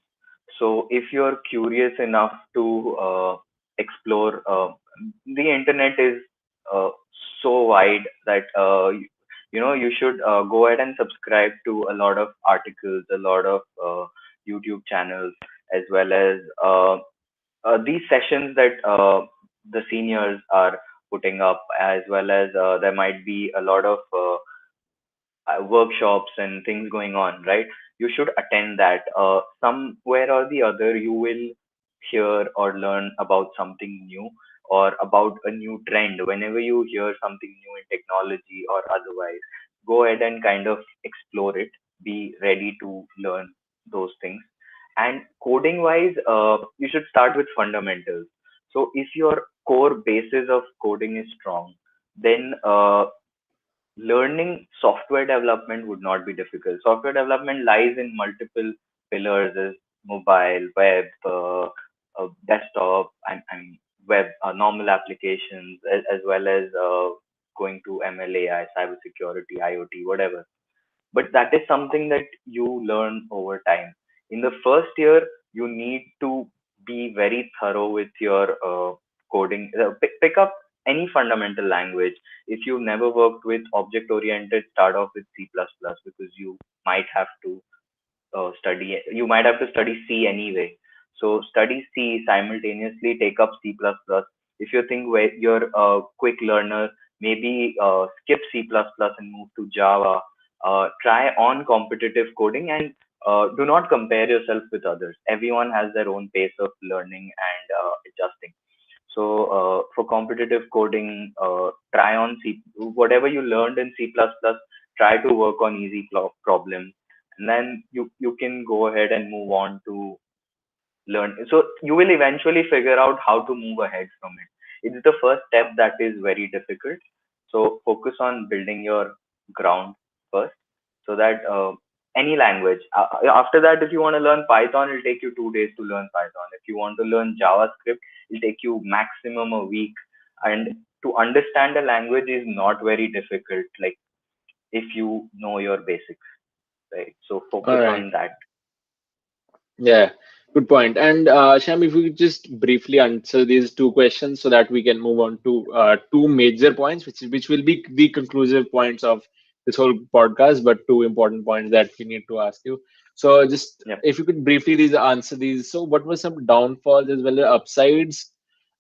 Speaker 2: So if you're curious enough to explore, the internet is uh, so wide that you should go ahead and subscribe to a lot of articles, a lot of YouTube channels, as well as these sessions that the seniors are putting up, as well as there might be a lot of workshops and things going on, right? You should attend that. Somewhere or the other, you will hear or learn about something new or about a new trend. Whenever you hear something new in technology or otherwise, go ahead and kind of explore it. Be ready to learn those things. And coding wise, you should start with fundamentals. So if your core basis of coding is strong, then learning software development would not be difficult. Software development lies in multiple pillars as mobile, web, desktop, and web, normal applications, as well as going to MLAI, cybersecurity, IoT, whatever. But that is something that you learn over time. In the first year, you need to be very thorough with your coding. Pick up any fundamental language. If you've never worked with object oriented, start off with C++ because might have to you might have to study C anyway. So study C simultaneously, take up C++. If you think you're a quick learner, maybe skip C++ and move to Java. Try on competitive coding, and do not compare yourself with others. Everyone has their own pace of learning and adjusting. So for competitive coding, try on whatever you learned in C++, try to work on easy problems, and then you can go ahead and move on to learn. So you will eventually figure out how to move ahead from it. It's the first step that is very difficult. So focus on building your ground first, so that any language. After that, if you want to learn Python, it'll take you 2 days to learn Python. If you want to learn JavaScript, it'll take you maximum a week. And to understand a language is not very difficult, like if you know your basics, right? So
Speaker 1: All
Speaker 2: focus
Speaker 1: right.
Speaker 2: on that.
Speaker 1: Yeah, good point. And Sham, if you could just briefly answer these two questions so that we can move on to two major points, which will be the conclusive points of this whole podcast, but two important points that we need to ask you. So just
Speaker 2: Yep.
Speaker 1: if you could briefly answer these. So what were some downfalls as well as upsides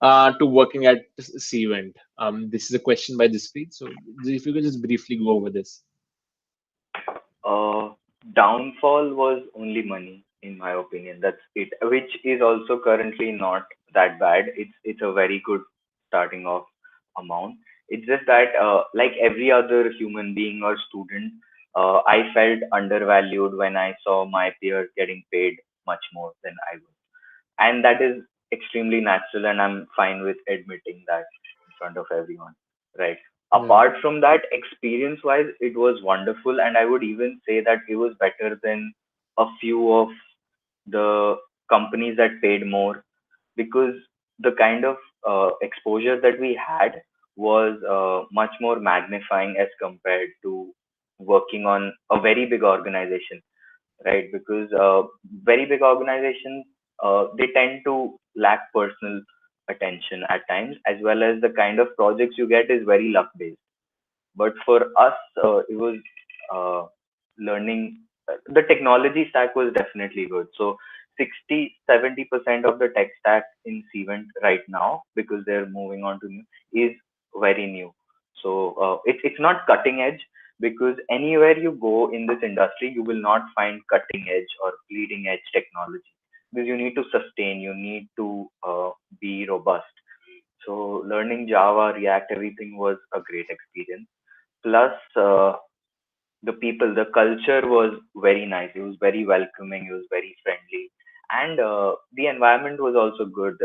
Speaker 1: to working at CVENT? This is a question by Jaspreet. So if you could just briefly go over this.
Speaker 2: Uh, Downfall was only money, in my opinion. That's it, which is also currently not that bad. It's a very good starting off amount. It's just that, like every other human being or student, I felt undervalued when I saw my peers getting paid much more than I was, and that is extremely natural, and I'm fine with admitting that in front of everyone, right?
Speaker 1: Yeah.
Speaker 2: Apart from that, experience wise it was wonderful, and I would even say that it was better than a few of the companies that paid more, because the kind of exposure that we had was much more magnifying as compared to working on a very big organization, right? Because very big organizations, they tend to lack personal attention at times, as well as the kind of projects you get is very luck based. But for us, it was uh, learning. The technology stack was definitely good. So 60-70% of the tech stack in Cvent right now, because they're moving on to new, is very new. So it's not cutting edge, because anywhere you go in this industry, you will not find cutting edge or bleeding edge technology, because you need to sustain, you need to be robust. So learning Java, React, everything was a great experience. Plus, the people, the culture was very nice. It was very welcoming. It was very friendly, and the environment was also good.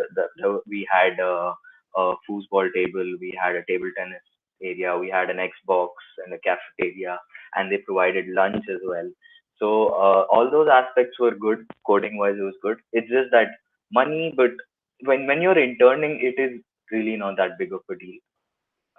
Speaker 2: We had a foosball table, we had a table tennis area, we had an Xbox and a cafeteria, and they provided lunch as well. So all those aspects were good. Coding wise, it was good. It's just that money, but when you're interning, it is really not that big of a deal,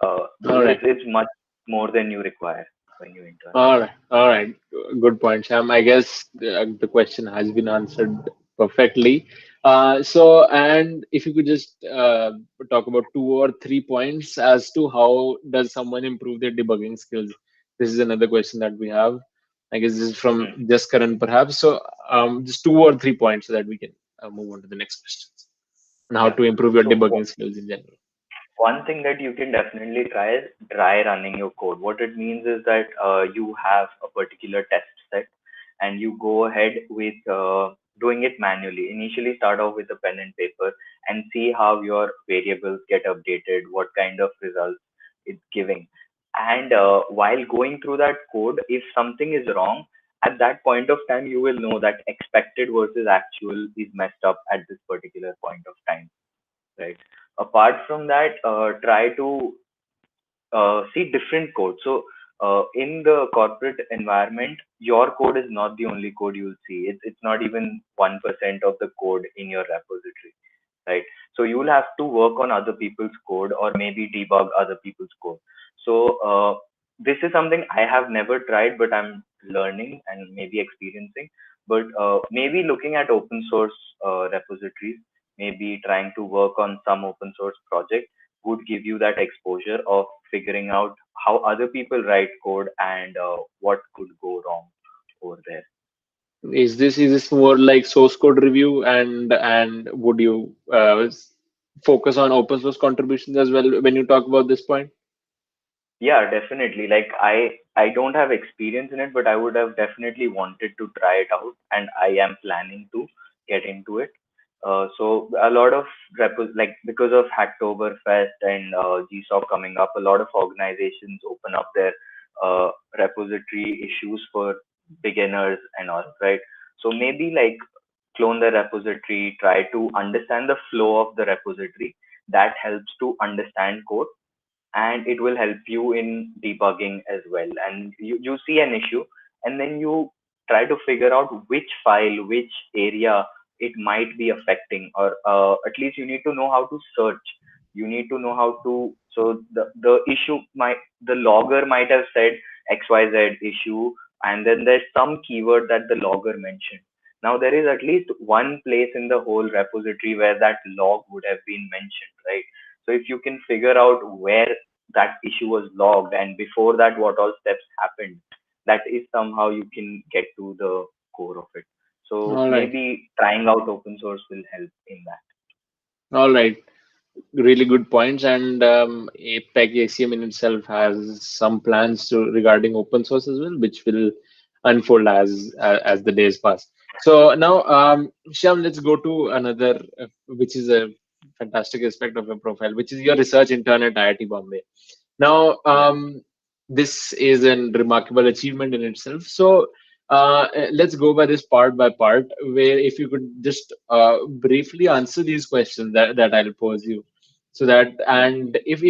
Speaker 1: All
Speaker 2: because
Speaker 1: right.
Speaker 2: it's much more than you require when you intern.
Speaker 1: All right. Good point, Sham. I guess the question has been answered perfectly. And if you could just talk about two or three points as to how does someone improve their debugging skills? This is another question that we have. I guess this is from
Speaker 2: Hmm.
Speaker 1: just Karan, perhaps. So, just two or three points so that we can move on to the next questions and how
Speaker 2: Yeah.
Speaker 1: to improve your
Speaker 2: So
Speaker 1: debugging skills in general.
Speaker 2: one thing that you can definitely try is dry running your code. What it means is that you have a particular test set, and you go ahead with doing it manually. Initially, start off with a pen and paper and see how your variables get updated, what kind of results it's giving. And while going through that code, if something is wrong, at that point of time, you will know that expected versus actual is messed up at this particular point of time, right? Apart from that, try to see different code. So in the corporate environment, your code is not the only code you'll see. It's not even 1% of the code in your repository, right? So you will have to work on other people's code, or maybe debug other people's code. So this is something I have never tried, but I'm learning and maybe experiencing. But maybe looking at open source repositories, maybe trying to work on some open source project would give you that exposure of figuring out how other people write code, and what could go wrong over there.
Speaker 1: Is this more like source code review and would you focus on open source contributions as well when you talk about this point?
Speaker 2: Yeah, definitely. Like I don't have experience in it, but I would have definitely wanted to try it out, and I am planning to get into it. So a lot of like because of Hacktoberfest and GSOC coming up, a lot of organizations open up their repository issues for beginners and all, right? So maybe like clone the repository, try to understand the flow of the repository. That helps to understand code, and it will help you in debugging as well. And you see an issue, and then you try to figure out which file, which area it might be affecting, or at least you need to know how to search. You need to know how to So the issue might, the logger might have said XYZ issue, and then there's some keyword that the logger mentioned. Now there is at least one place in the whole repository where that log would have been mentioned, right? So if you can figure out where that issue was logged and before that what all steps happened, that is somehow you can get to the core of it. So
Speaker 1: All right.
Speaker 2: maybe trying out open source will help in that.
Speaker 1: All right. Really good points. And APEC ACM in itself has some plans to regarding open source as well, which will unfold as the days pass. So now, Shyam, let's go to another, which is a fantastic aspect of your profile, which is your research intern at IIT Bombay. Now,
Speaker 2: Yeah.
Speaker 1: this is a remarkable achievement in itself. So, let's go by this part by part, where if you could just briefly answer these questions that I'll pose you, so that, and if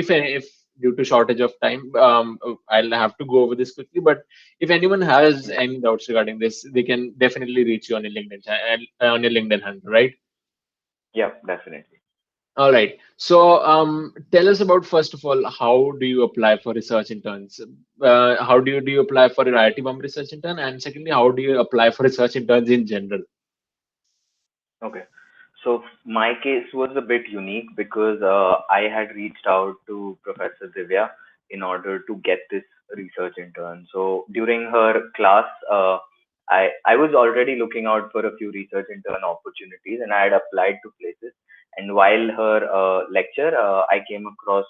Speaker 1: due to shortage of time, I'll have to go over this quickly. But if anyone has
Speaker 2: Yeah.
Speaker 1: any doubts regarding this, they can definitely reach you on your on your LinkedIn handle, right?
Speaker 2: Yeah, definitely.
Speaker 1: All right. So, tell us about, first of all, how do you apply for research interns? How do you apply for your IIT Bomb research intern? And secondly, how do you apply for research interns in general?
Speaker 2: Okay. So my case was a bit unique because I had reached out to Professor Divya in order to get this research intern. So during her class, I was already looking out for a few research intern opportunities, and I had applied to places. And while her lecture, I came across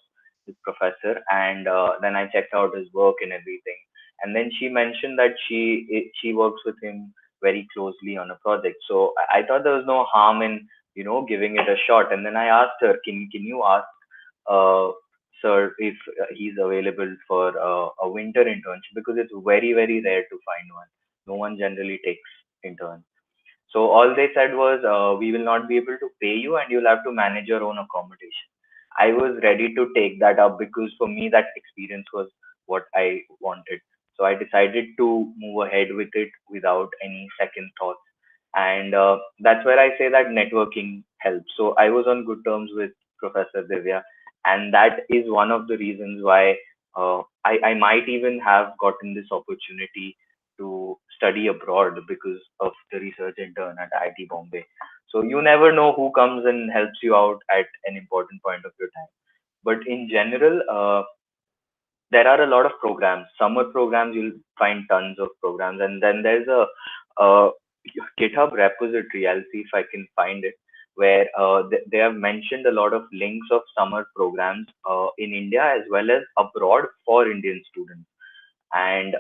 Speaker 2: this professor, and then I checked out his work and everything. And then she mentioned that she works with him very closely on a project. So I thought there was no harm in giving it a shot. And then I asked her, can you ask uh, sir if he's available for a winter internship, because it's very very rare to find one. No one generally takes interns. So all they said was, we will not be able to pay you and you'll have to manage your own accommodation. I was ready to take that up because for me that experience was what I wanted. So I decided to move ahead with it without any second thoughts. And that's where I say that networking helps. So I was on good terms with Professor Divya, and that is one of the reasons why I might even have gotten this opportunity to study abroad because of the research intern at IIT Bombay. So you never know who comes and helps you out at an important point of your time. But in general, there are a lot of programs. Summer programs, you'll find tons of programs, and then there's a GitHub repository. I'll see if I can find it, where they have mentioned a lot of links of summer programs in India as well as abroad for Indian students. And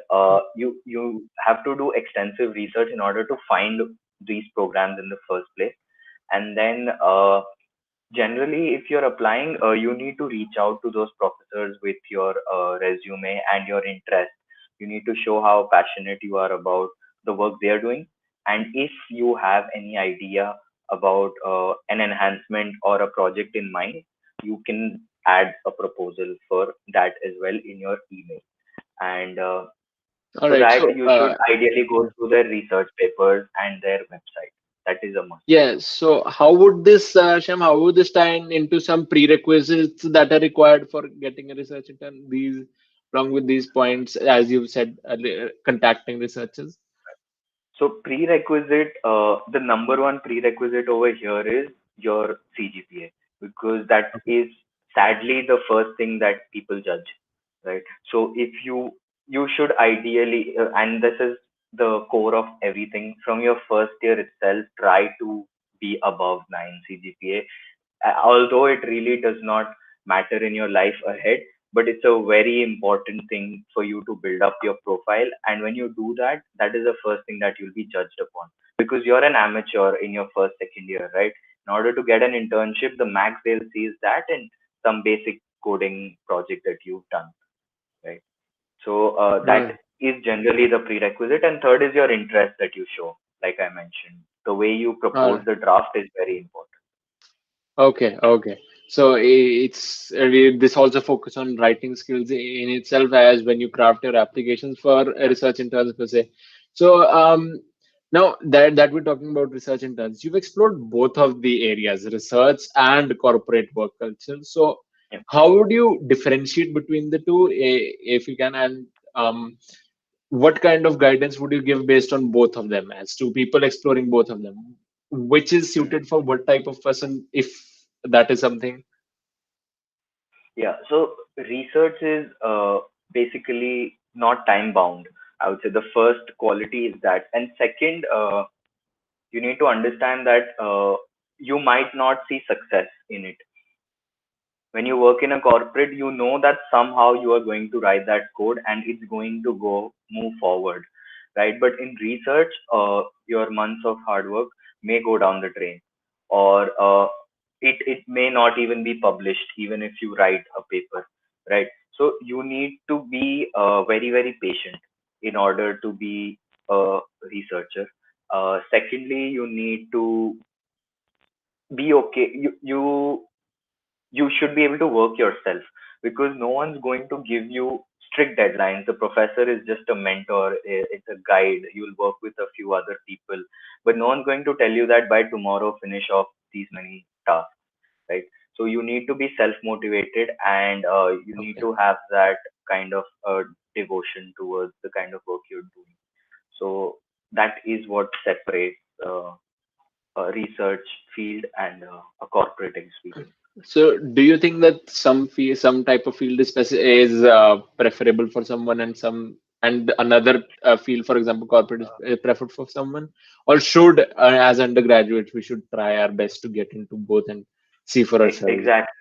Speaker 2: you have to do extensive research in order to find these programs in the first place. And then generally, if you're applying, you need to reach out to those professors with your resume and your interest. You need to show how passionate you are about the work they are doing, and if you have any idea about an enhancement or a project in mind, you can add a proposal for that as well in your email. And
Speaker 1: All
Speaker 2: for
Speaker 1: right.
Speaker 2: that,
Speaker 1: So,
Speaker 2: you should ideally go through their research papers and their website. That is a must.
Speaker 1: yeah. So, how would this, Shyam, how would this tie into some prerequisites that are required for getting a research intern? These, along with these points, as you've said, contacting researchers.
Speaker 2: So prerequisite, the number one prerequisite over here is your CGPA, because that is sadly the first thing that people judge, right? So if you should ideally, and this is the core of everything, from your first year itself, try to be above 9 CGPA, although it really does not matter in your life ahead, but it's a very important thing for you to build up your profile. And when you do that, that is the first thing that you'll be judged upon, because you're an amateur in your first second year, right? In order to get an internship, the max they'll see is that and some basic coding project that you've done, right? So that
Speaker 1: Right.
Speaker 2: is generally the prerequisite. And third is your interest that you show. Like I mentioned, the way you
Speaker 1: All
Speaker 2: propose
Speaker 1: right.
Speaker 2: the draft is very important.
Speaker 1: Okay, okay. So, it's this also focus on writing skills in itself, as when you craft your applications for a research interns per se. So, now that we're talking about research interns, you've explored both of the areas, research and corporate work culture. So,
Speaker 2: Yeah.
Speaker 1: How would you differentiate between the two, if you can, and what kind of guidance would you give based on both of them, as to people exploring both of them? Which is
Speaker 2: Mm.
Speaker 1: suited for what type of person, if that is something?
Speaker 2: Yeah. So research is basically not time bound. I would say the first quality is that, and second, you need to understand that you might not see success in it. When you work in a corporate, you know that somehow you are going to write that code and it's going to go move forward, right? But in research, your months of hard work may go down the drain, or it may not even be published, even if you write a paper, right? So you need to be very patient in order to be a researcher. Secondly, you need to be okay. You should be able to work yourself, because no one's going to give you strict deadlines. The professor is just a mentor, it's a guide. You'll work with a few other people, but no one's going to tell you that by tomorrow finish off these many tasks, right? So you need to be self motivated, and you need
Speaker 1: Okay.
Speaker 2: to have that kind of devotion towards the kind of work you're doing. So that is what separates a research field and a corporate experience.
Speaker 1: So, do you think that some type of field is preferable for someone, and some and another field, for example, corporate, is preferred for someone, or should, as undergraduates, we should try our best to get into both and see for ourselves?
Speaker 2: Exactly.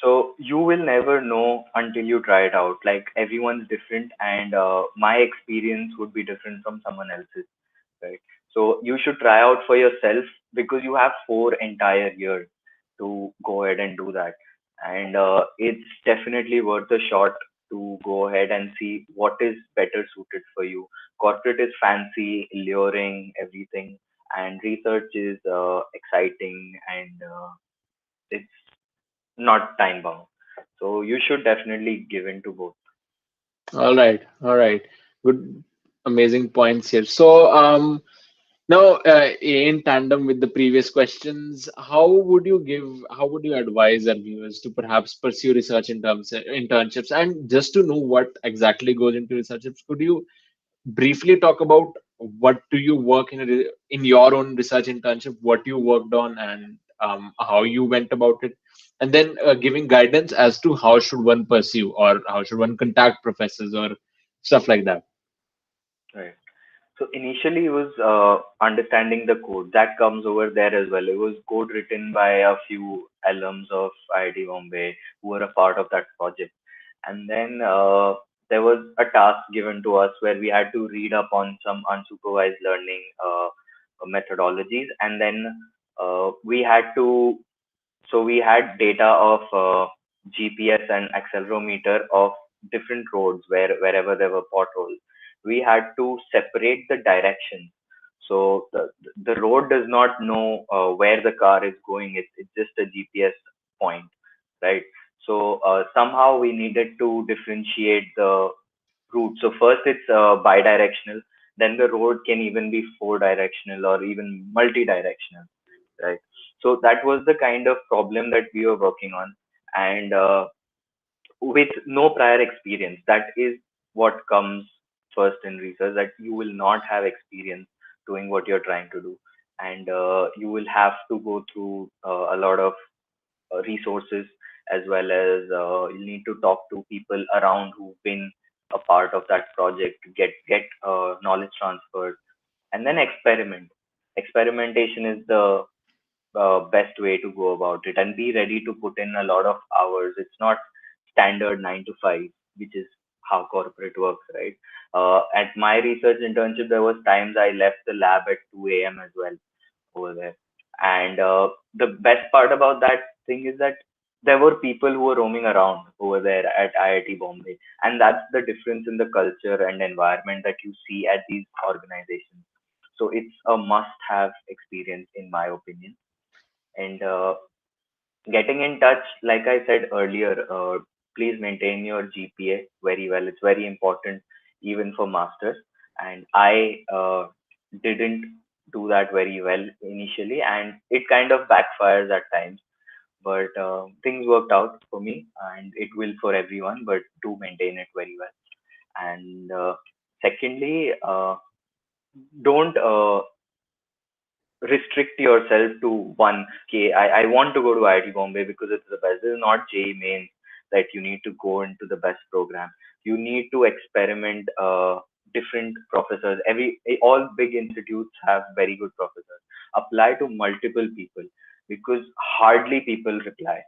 Speaker 2: So you will never know until you try it out. Like everyone's different, and my experience would be different from someone else's, right? So you should try out for yourself, because you have 4 entire years to go ahead and do that, and it's definitely worth a shot to go ahead and see what is better suited for you. Corporate is fancy, alluring, everything, and research is exciting, and it's not time bound. So you should definitely give in to both.
Speaker 1: All right, good, amazing points here. So, now, in tandem with the previous questions, how would you advise our viewers to perhaps pursue research in terms of internships? And just to know what exactly goes into researcherships, could you briefly talk about what do you work in your own research internship, what you worked on, and how you went about it, and then giving guidance as to how should one pursue, or how should one contact professors or stuff like that.
Speaker 2: Right. So initially it was understanding the code that comes over there as well. It was code written by a few alums of IIT Bombay who were a part of that project. And then there was a task given to us where we had to read up on some unsupervised learning methodologies, and then we had to so we had data of GPS and accelerometer of different roads wherever there were potholes. We had to separate the direction. So the road does not know where the car is going. It's just a GPS point, right? So somehow we needed to differentiate the route. So first it's bidirectional, then the road can even be four directional or even multi-directional, right? So that was the kind of problem that we were working on, and with no prior experience, that is what comes first in research, that you will not have experience doing what you're trying to do, and you will have to go through a lot of resources, as well as you need to talk to people around who've been a part of that project to get knowledge transfer, and then experimentation is the best way to go about it, and be ready to put in a lot of hours. It's not standard 9 to 5, which is how corporate works, right? At my research internship, there was times I left the lab at 2 a.m. as well over there. And the best part about that thing is that there were people who were roaming around over there at IIT Bombay. And that's the difference in the culture and environment that you see at these organizations. So it's a must have experience, in my opinion. And getting in touch, like I said earlier, please maintain your GPA very well. It's very important, even for masters. And I didn't do that very well initially, and it kind of backfires at times. but things worked out for me, and it will for everyone. But do maintain it very well. And secondly, don't restrict yourself to one. Okay, I want to go to IIT Bombay because it's the best. This is not JEE mains that you need to go into the best program. You need to experiment different professors. All big institutes have very good professors. Apply to multiple people because hardly people reply,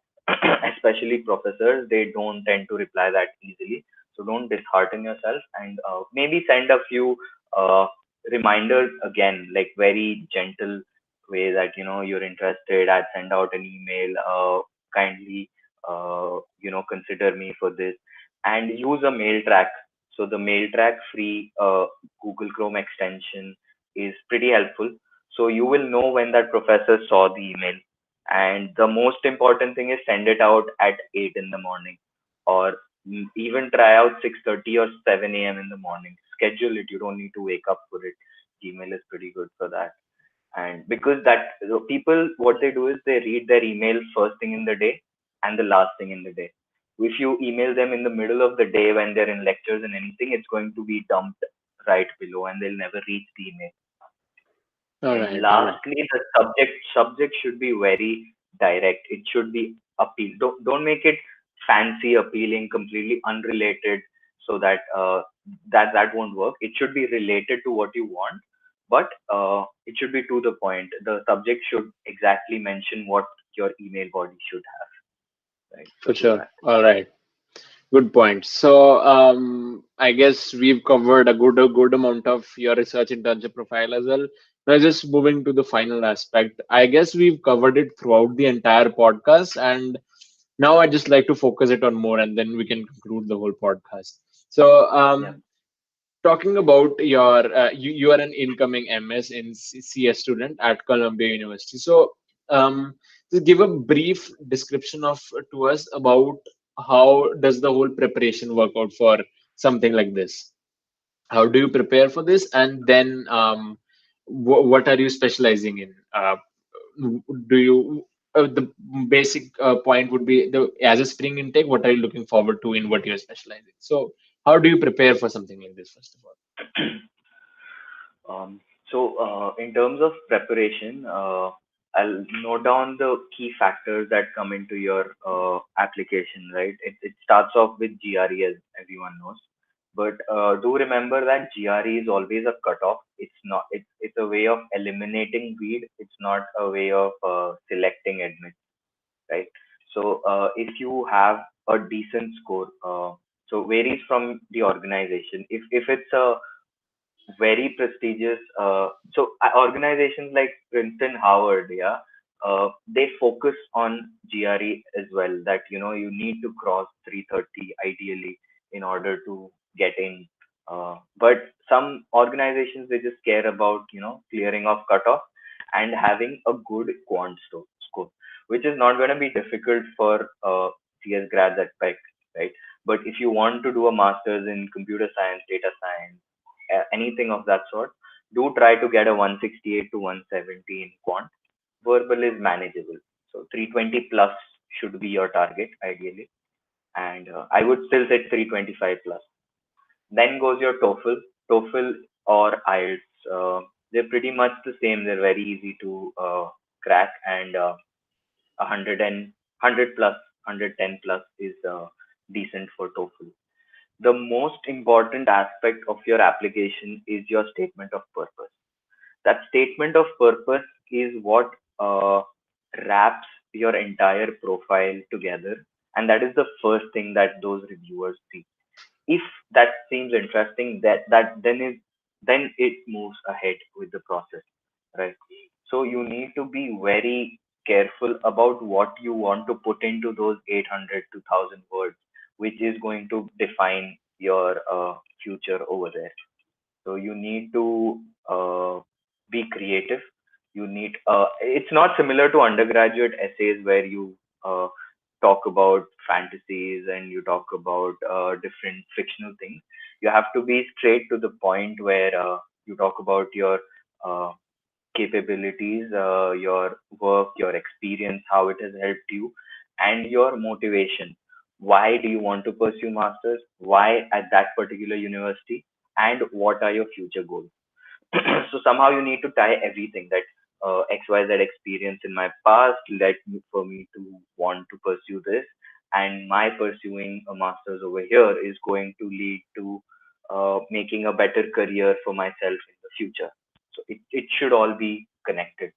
Speaker 2: especially professors. They don't tend to reply that easily. So don't dishearten yourself, and maybe send a few uh, reminders again, like very gentle way that you're interested. I'd send out an email. Kindly, consider me for this, and use a mail track. So the mail track free Google Chrome extension is pretty helpful. So you will know when that professor saw the email. And the most important thing is send it out at 8 in the morning, or even try out 6:30 or 7 a.m. in the morning. Schedule it. You don't need to wake up for it. Gmail is pretty good for that. And because that people, what they do is they read their email first thing in the day and the last thing in the day. If you email them in the middle of the day when they're in lectures and anything, it's going to be dumped right below and they'll never reach the email.
Speaker 1: All
Speaker 2: And
Speaker 1: right, all right.
Speaker 2: lastly, the subject should be very direct. It should be appeal. Don't make it fancy, appealing, completely unrelated, so that that won't work. It should be related to what you want, but it should be to the point. The subject should exactly mention what your email body should have, right? So
Speaker 1: For
Speaker 2: do
Speaker 1: sure.
Speaker 2: that.
Speaker 1: All right. Good point. So, I guess we've covered a good amount of your research internship profile as well. Now, just moving to the final aspect, I guess we've covered it throughout the entire podcast, and now I just like to focus it on more, and then we can conclude the whole podcast. So,
Speaker 2: Yeah.
Speaker 1: talking about you are an incoming MS in CS student at Columbia University. So, just give a brief description of to us about how does the whole preparation work out for something like this? How do you prepare for this, and then what are you specializing in? Do you the basic point would be the as a spring intake, what are you looking forward to in what you're specializing? So how do you prepare for something like this, first of all?
Speaker 2: In terms of preparation, I'll note down the key factors that come into your application, right? It starts off with GRE, as everyone knows. But do remember that GRE is always a cutoff. It's a way of eliminating weed. It's not a way of selecting admits, right? So if you have a decent score, so varies from the organization. If it's a very prestigious. Organizations like Princeton, Harvard, yeah, they focus on GRE as well. That you need to cross 330 ideally in order to get in. But some organizations, they just care about clearing of cutoff and having a good score, which is not going to be difficult for CS grads at PEC, right? But if you want to do a master's in computer science, data science, anything of that sort, do try to get a 168 to 170 in quant. Verbal is manageable. So 320 plus should be your target ideally. And I would still say 325 plus. Then goes your TOEFL or IELTS. They're pretty much the same. They're very easy to crack, and 100 and 100 plus, 110 plus is decent for TOEFL. The most important aspect of your application is your statement of purpose. That statement of purpose is what wraps your entire profile together, and that is the first thing that those reviewers see. If that seems interesting, then it moves ahead with the process, right? So you need to be very careful about what you want to put into those 800 to 1000 words, which is going to define your future over there. So you need to be creative. It's not similar to undergraduate essays where you uh, talk about fantasies and you talk about different fictional things. You have to be straight to the point where you talk about your uh, capabilities, your work, your experience, how it has helped you, and your motivation. Why do you want to pursue masters? Why at that particular university? And what are your future goals? So somehow you need to tie everything that XYZ experience in my past led me for me to want to pursue this, and my pursuing a master's over here is going to lead to making a better career for myself in the future. So it should all be connected.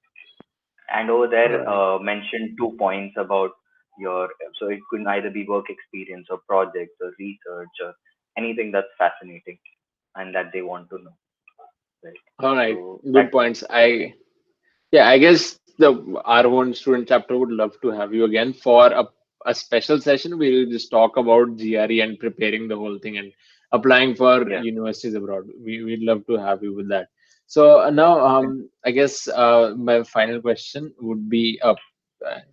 Speaker 2: And over
Speaker 1: All
Speaker 2: there,
Speaker 1: right.
Speaker 2: mentioned 2 points about your, so it could either be work experience or projects or research or anything that's fascinating and that they want to know, right?
Speaker 1: All right.
Speaker 2: So
Speaker 1: Good
Speaker 2: that's
Speaker 1: points. I guess the our own student chapter would love to have you again for a special session. We'll just talk about GRE and preparing the whole thing and applying for
Speaker 2: yeah.
Speaker 1: universities abroad. We'd love to have you with that. So now, I guess my final question would be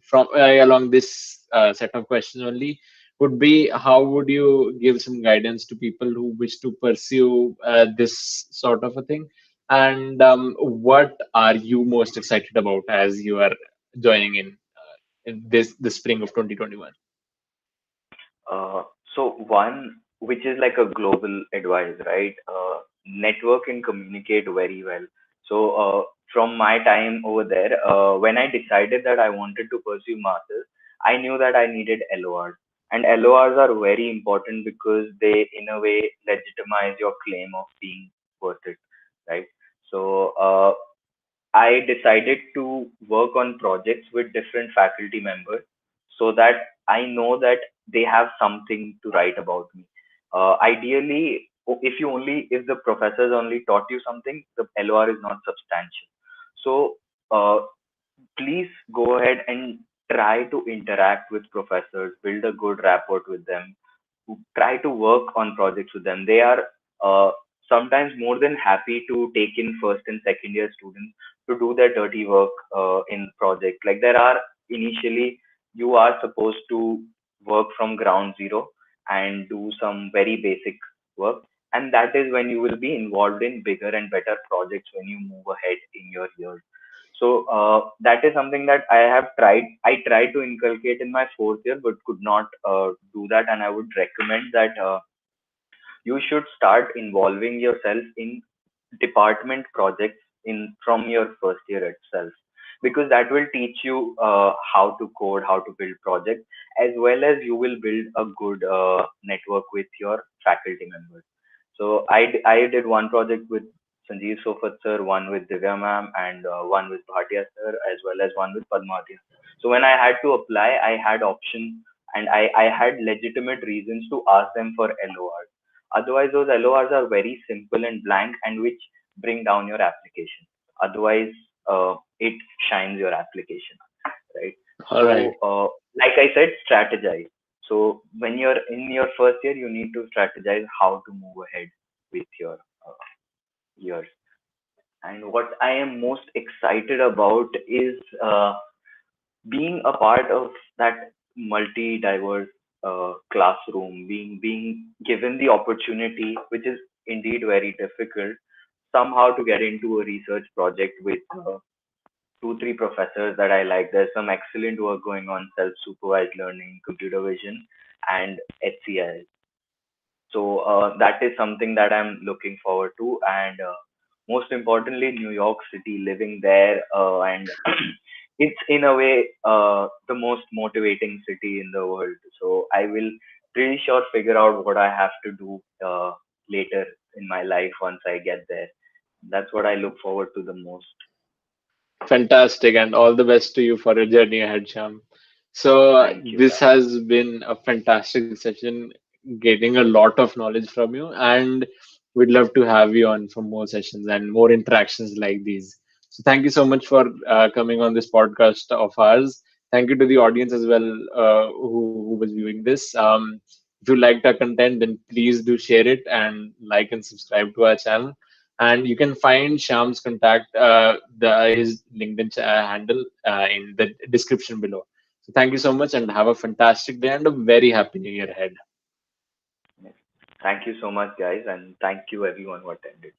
Speaker 1: from along this set of questions only would be how would you give some guidance to people who wish to pursue this sort of a thing? And what are you most excited about as you are joining in this the spring of 2021?
Speaker 2: Uh, so one, which is like a global advice, right? Network and communicate very well. So from my time over there, when I decided that I wanted to pursue masters, I knew that I needed LORs, and LORs are very important because they, in a way, legitimize your claim of being worth it, right? So I decided to work on projects with different faculty members so that I know that they have something to write about me. Ideally, if the professors only taught you something, the LOR is not substantial. So uh, please go ahead and try to interact with professors, build a good rapport with them, try to work on projects with them. They are uh, sometimes more than happy to take in first and second year students to do their dirty work in project. Like there are initially you are supposed to work from ground zero and do some very basic work, and that is when you will be involved in bigger and better projects when you move ahead in your years. So that is something that I have tried. I tried to inculcate in my fourth year, but could not do that. And I would recommend that you should start involving yourself in department projects in from your first year itself, because that will teach you how to code, how to build projects, as well as you will build a good network with your faculty members. So I did one project with Sanjeev Sofat sir, one with Divya ma'am, and one with Bhatia sir, as well as one with Padmatia. So when I had to apply, I had option, and I had legitimate reasons to ask them for LORs. Otherwise, those LORs are very simple and blank, and which bring down your application. Otherwise, it shines your application, right?
Speaker 1: All right.
Speaker 2: So, like I said, strategize. So when you're in your first year, you need to strategize how to move ahead with your years. And what I am most excited about is being a part of that multi-diverse classroom, being given the opportunity, which is indeed very difficult, somehow to get into a research project with 2 3 professors that I like. There's some excellent work going on, self-supervised learning, computer vision, and HCI. So that is something that I'm looking forward to, and most importantly, New York City, living there, and it's in a way the most motivating city in the world. So I will pretty sure figure out what I have to do later in my life once I get there. That's what I look forward to the most.
Speaker 1: Fantastic, and all the best to you for your journey ahead, Sham. So
Speaker 2: Thank you,
Speaker 1: this
Speaker 2: guys.
Speaker 1: has been a fantastic session, getting a lot of knowledge from you, and we'd love to have you on for more sessions and more interactions like these. So thank you so much for coming on this podcast of ours. Thank you to the audience as well who was viewing this. If you liked our content, then please do share it and like and subscribe to our channel. And you can find Shyam's contact, his LinkedIn handle in the description below. So thank you so much and have a fantastic day and a very happy new year ahead.
Speaker 2: Yes. Thank you so much, guys, and thank you everyone who attended.